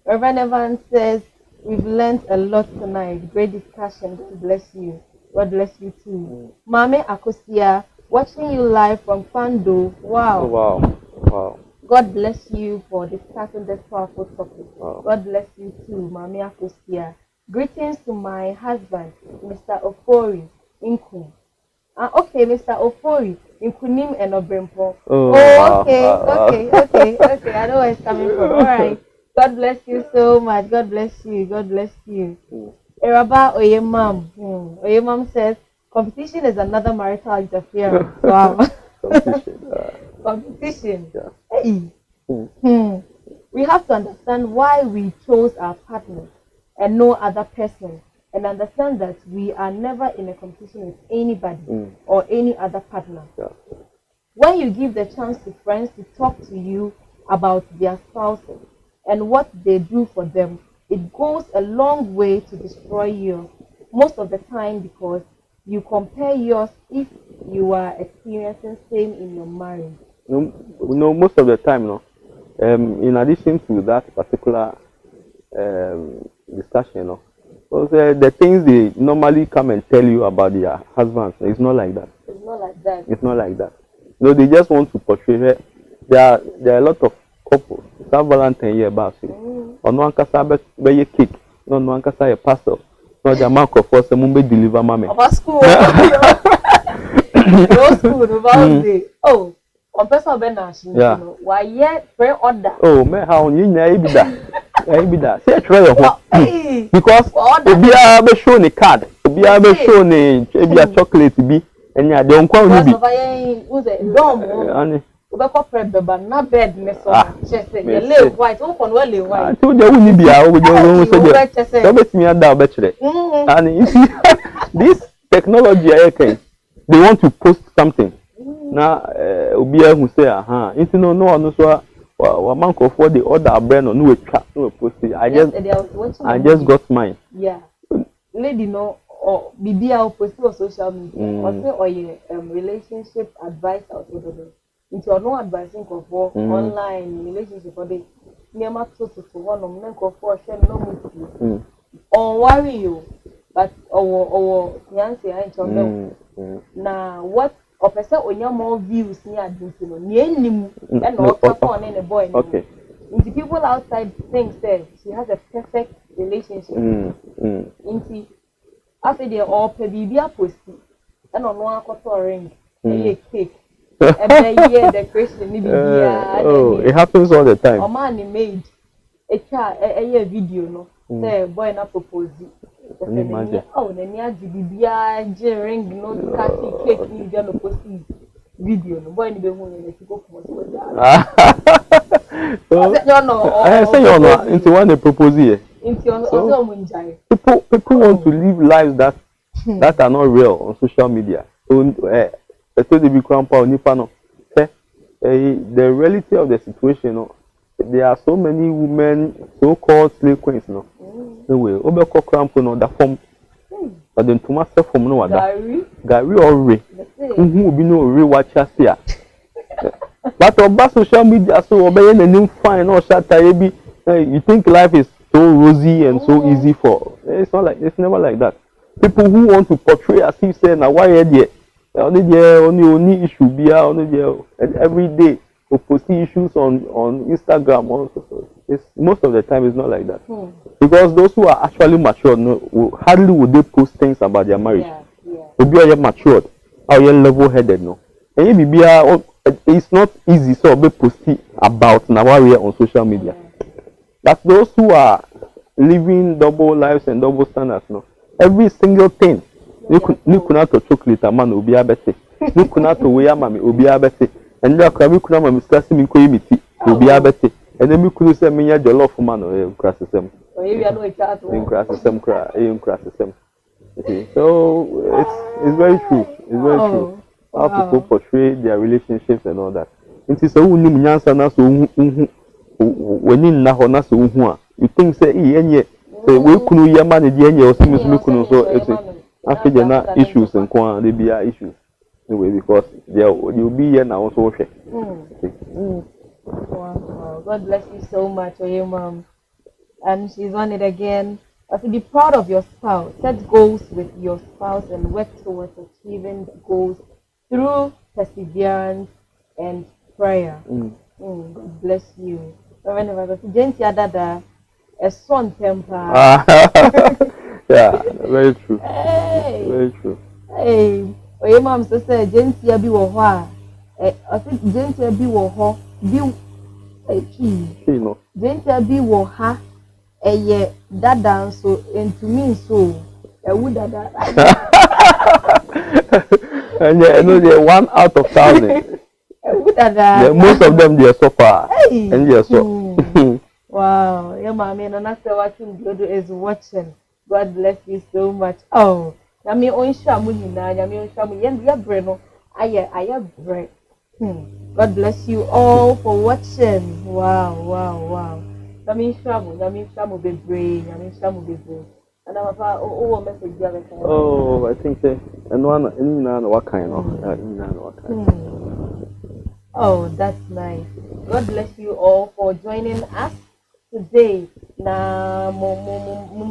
Reverend Evans says, we've learned a lot tonight. Great discussion. God bless you. God bless you too. Mame Akosia, watching you live from Fando. Wow. Wow. God bless you for discussing this powerful topic. Wow. God bless you too, Mame Akosia. Greetings to my husband, Mr. Ofori Inku. Okay, Mr. Ofori Inkunim and Obrempo. Okay. I know where it's coming from. All right. God bless you so much. God bless you. Obaa Oyemam. Oyemam says, competition is another marital interference. Wow. Competition. Hey. We have to understand why we chose our partner and no other person, and understand that we are never in a competition with anybody or any other partner. When you give the chance to friends to talk to you about their spouses and what they do for them, it goes a long way to destroy yours, most of the time because you compare yours if you are experiencing same in your marriage. Most of the time, in addition to that particular discussion, the things they normally come and tell you about their husbands, it's not like that. It's not like that. They just want to portray it. There are a lot of couples. That Valentine year back, ono ankasa be ye cake no no ankasa ye pastel no the man for say mo be deliver mama of school no school about the oh on person be na shi no why ye pre-order oh me how you nya ebida say try your home because obia be show ni card obia be show ni ebia chocolate bi enya de onkwa oni bi who's a dom ani obekọ prebe na bed me so chese ye lay white won kon we lay white to de woni bia o je so do betimi ada obekire and you see this technology I they want to post something na obia hu say aha it no so wa man ko for the order brand no we twa no we post it I just got mine yeah lady no or bibia post on social media or say or your relationship advice or whatever into no advising for online relationship for the near to one of men for share no mutu on worry you but or fiance I told na what or person on your more views near this no nim and no on any boy okay into people outside think say she has a perfect relationship into after they all pay bibia post and on one quarter ring a cake the question oh it happens all the time a man made a video no say boy na propose oh na nia bibia ring no cut cake ni dia no post video no boy ni be hu ni ti go come so no I say you know into one they propose here people want to live lives that are not real on social media so they become power nipa no the reality of the situation no there are so many women so-called slave queens no anyway obeko cramp no da form but then to master form no wada gari or who be no re watch us here but on social media so obey na nim fine or shatter you think life is so rosy and so easy for it's never like that. People who want to portray as if say na why there only issue be only there every day to post issues on Instagram also. It's most of the time it's not like that. Because those who are actually matured hardly would they post things about their marriage. To be matured, or you level-headed no. And it's not easy so be posting about Mawareɛ on social media. That's those who are living double lives and double standards no. Every single thing you could to chocolate a man will be a better. You could not to wear mammy will be a better. And you can make me stressing in community will be a better. And then you could say me your love for man or crasses them. In crasses them. So it's very true. It's very true. How people portray their relationships and all that. It is so when in na so you think say say we kunu ya man the enye o simi kunu so it's after the issues and they be issues anyway because there you be here now also share. Wow. God bless you so much, your mom. And she's on it again. Also be proud of your spouse. Set goals with your spouse and work towards achieving goals through perseverance and prayer. God bless you. A strong temper. Yeah, very true. Hey. Very true. Hey, your mom says, Gentia be wo ho. I think Gentia be wo ho. Be Gentia be wo ha. Ye that dance so into me so. Would that. And yeah, I know they're 1 out of 1,000. Most of them they are so far. And they are so. Wow, your mommy and after watching Duodu is watching. God bless you so much. Oh, Yami on shamu na Yami on shamu ya breno. Aya bread. God bless you all for watching. Wow. Yami shamu be brave. And I'm a message. Oh, I think so. And one in what kind of Oh, that's nice. God bless you all for joining us today. Na mo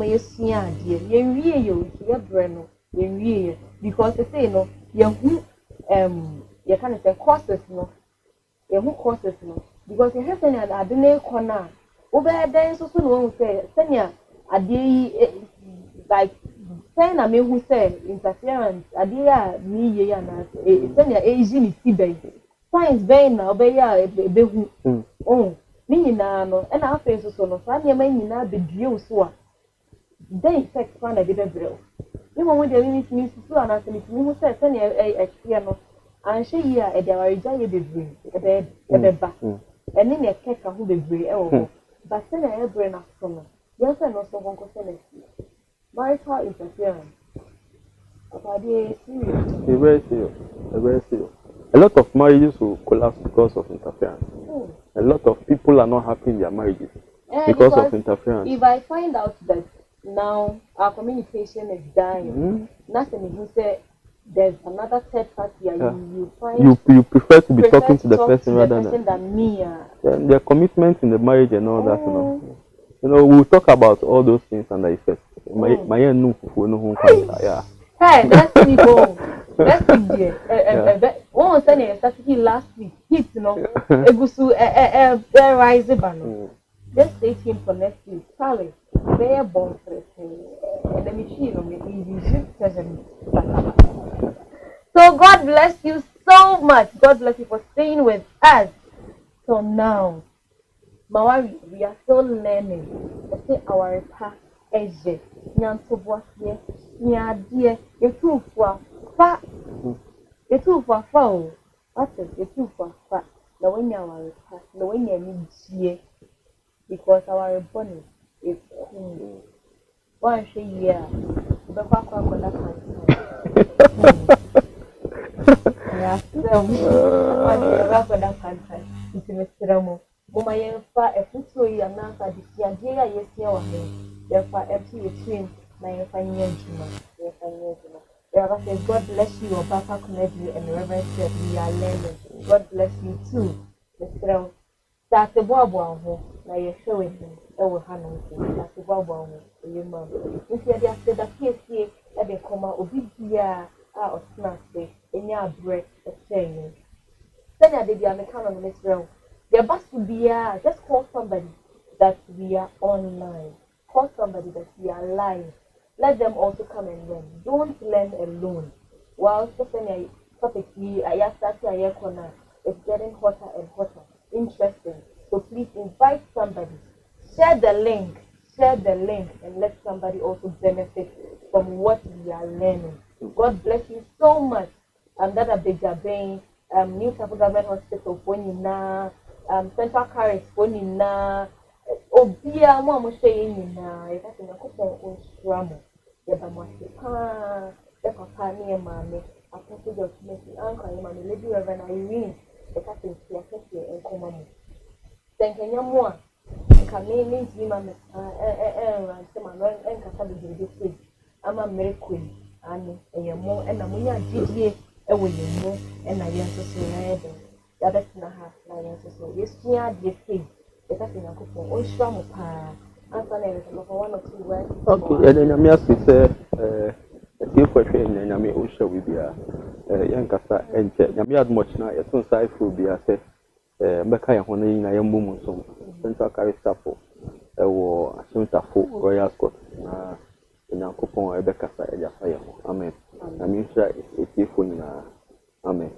yesia die. Ye yo breno. Ye because they say no, you can say courses no. You courses no. Because you have any adene corner Obaa then so no say senya ade like say na me who say interference ade a me ye ya na senya eji ni tibai science ben na obeya ebehu ni nyina no e na afa so no sa ne ma nyina bedue so a then sex fan na bebrel ni mo de mi so ana se mi hu say senya e no an she yi a e de warija ye bebrel ebeba eni ne keka hu bebrel e wo but senya e bre na so no yes no so gonko se na marital interference. Very serious. Very serious. A lot of marriages will collapse because of interference. A lot of people are not happy in their marriages because of interference. If I find out that now our communication is dying, nothing you say there's another third party, you find you prefer to be talking to the person rather than me. Their commitment in the marriage and all that. You know, we'll talk about all those things under effect. Yeah. Hey, that's people. That's it. One Sunday I started last week. Hit no. Egusu rise bano. Just stay tuned for next week. Charlie, very bon and let me see So God bless you so much. God bless you for staying with us. So now, Mawari, we are still learning. Let's say our path. Eje nyanto boasie nyadie etufu fa o ate etufu fa na wanya our path na wanya ni gie because our bonus is one year be kwa that time yeah so that time it's Mama yenfa efuto yi anasa disiade ya yesia wa he yefa restream na yefa nyanjuma Rev says God bless you Obaa Konadu and Rev Seth we are learning. God bless you too. Mr. Start the bobo ho na ye show him e wo ha no start the bobo ho ye ma if you dey after that case e dey come obi bia a osna say enya abre e say send dey bia me kan on Mr. There must be just call somebody that we are online. Call somebody that we are live. Let them also come and learn. Don't learn alone. While Stephanie topic it's getting hotter and hotter. Interesting. So please invite somebody. Share the link. And let somebody also benefit from what we are learning. God bless you so much. That a big New Capital Government Hospital for you now. Central Carriage for Nina, Obia, Mamma saying, if I can coupon on Stramo, the Bamasipa, the Papa near Mammy, I posted your Missy Uncle, Mammy, Lady Reverend Irene, the Captain Siaketia and Common. Thank you, more. Can mean me, Mamma, and Samman and Casabi this week. I'm a Mary Queen, and a more and a Munya GDA, a William, and I answer so that's not half nine so yes, yeah, the thing. It's a thing I could for Oshram pa. Answer for 1 or 2 words. Okay, and then I'm just say, a few questions, and I may also with young Cassa and Yami had much now. As soon as I will be a say, Mekaya Honey in a young woman, so Central Carriage Chapel, or Assunta Royal Scott, and Uncle Pon, Rebecca, Amen. I mean, it's a few Amen.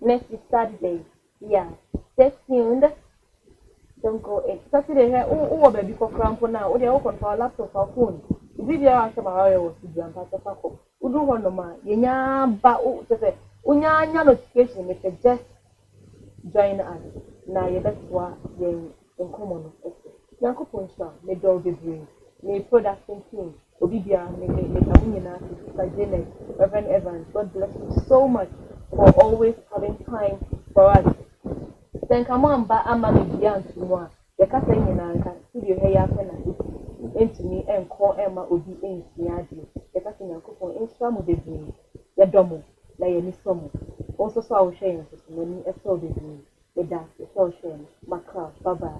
Next week Saturday. Yeah. Stay tuned. Don't go in. Saturday here. Oh, baby, for crampo now. They all control laptop or phone. If you are a Mawareɛ or Sudan, Pastor, we do one no man. Yenya ba o say. Unya notification. If you just join us. Now you that's why in common. Yanko Poncha. May door be bring. May production team. Obibia, Reverend Evans, God bless you so much for always having time for us. Then come on, but I'm a beyond tomorrow. The Catherine and studio here into me and call Emma Obi in Siadi. The Catherine and coupon in some of the dream. The domo, like any summer. Also, so I will share many a soul the dream. The dance, the soul sharing, Macra, Baba.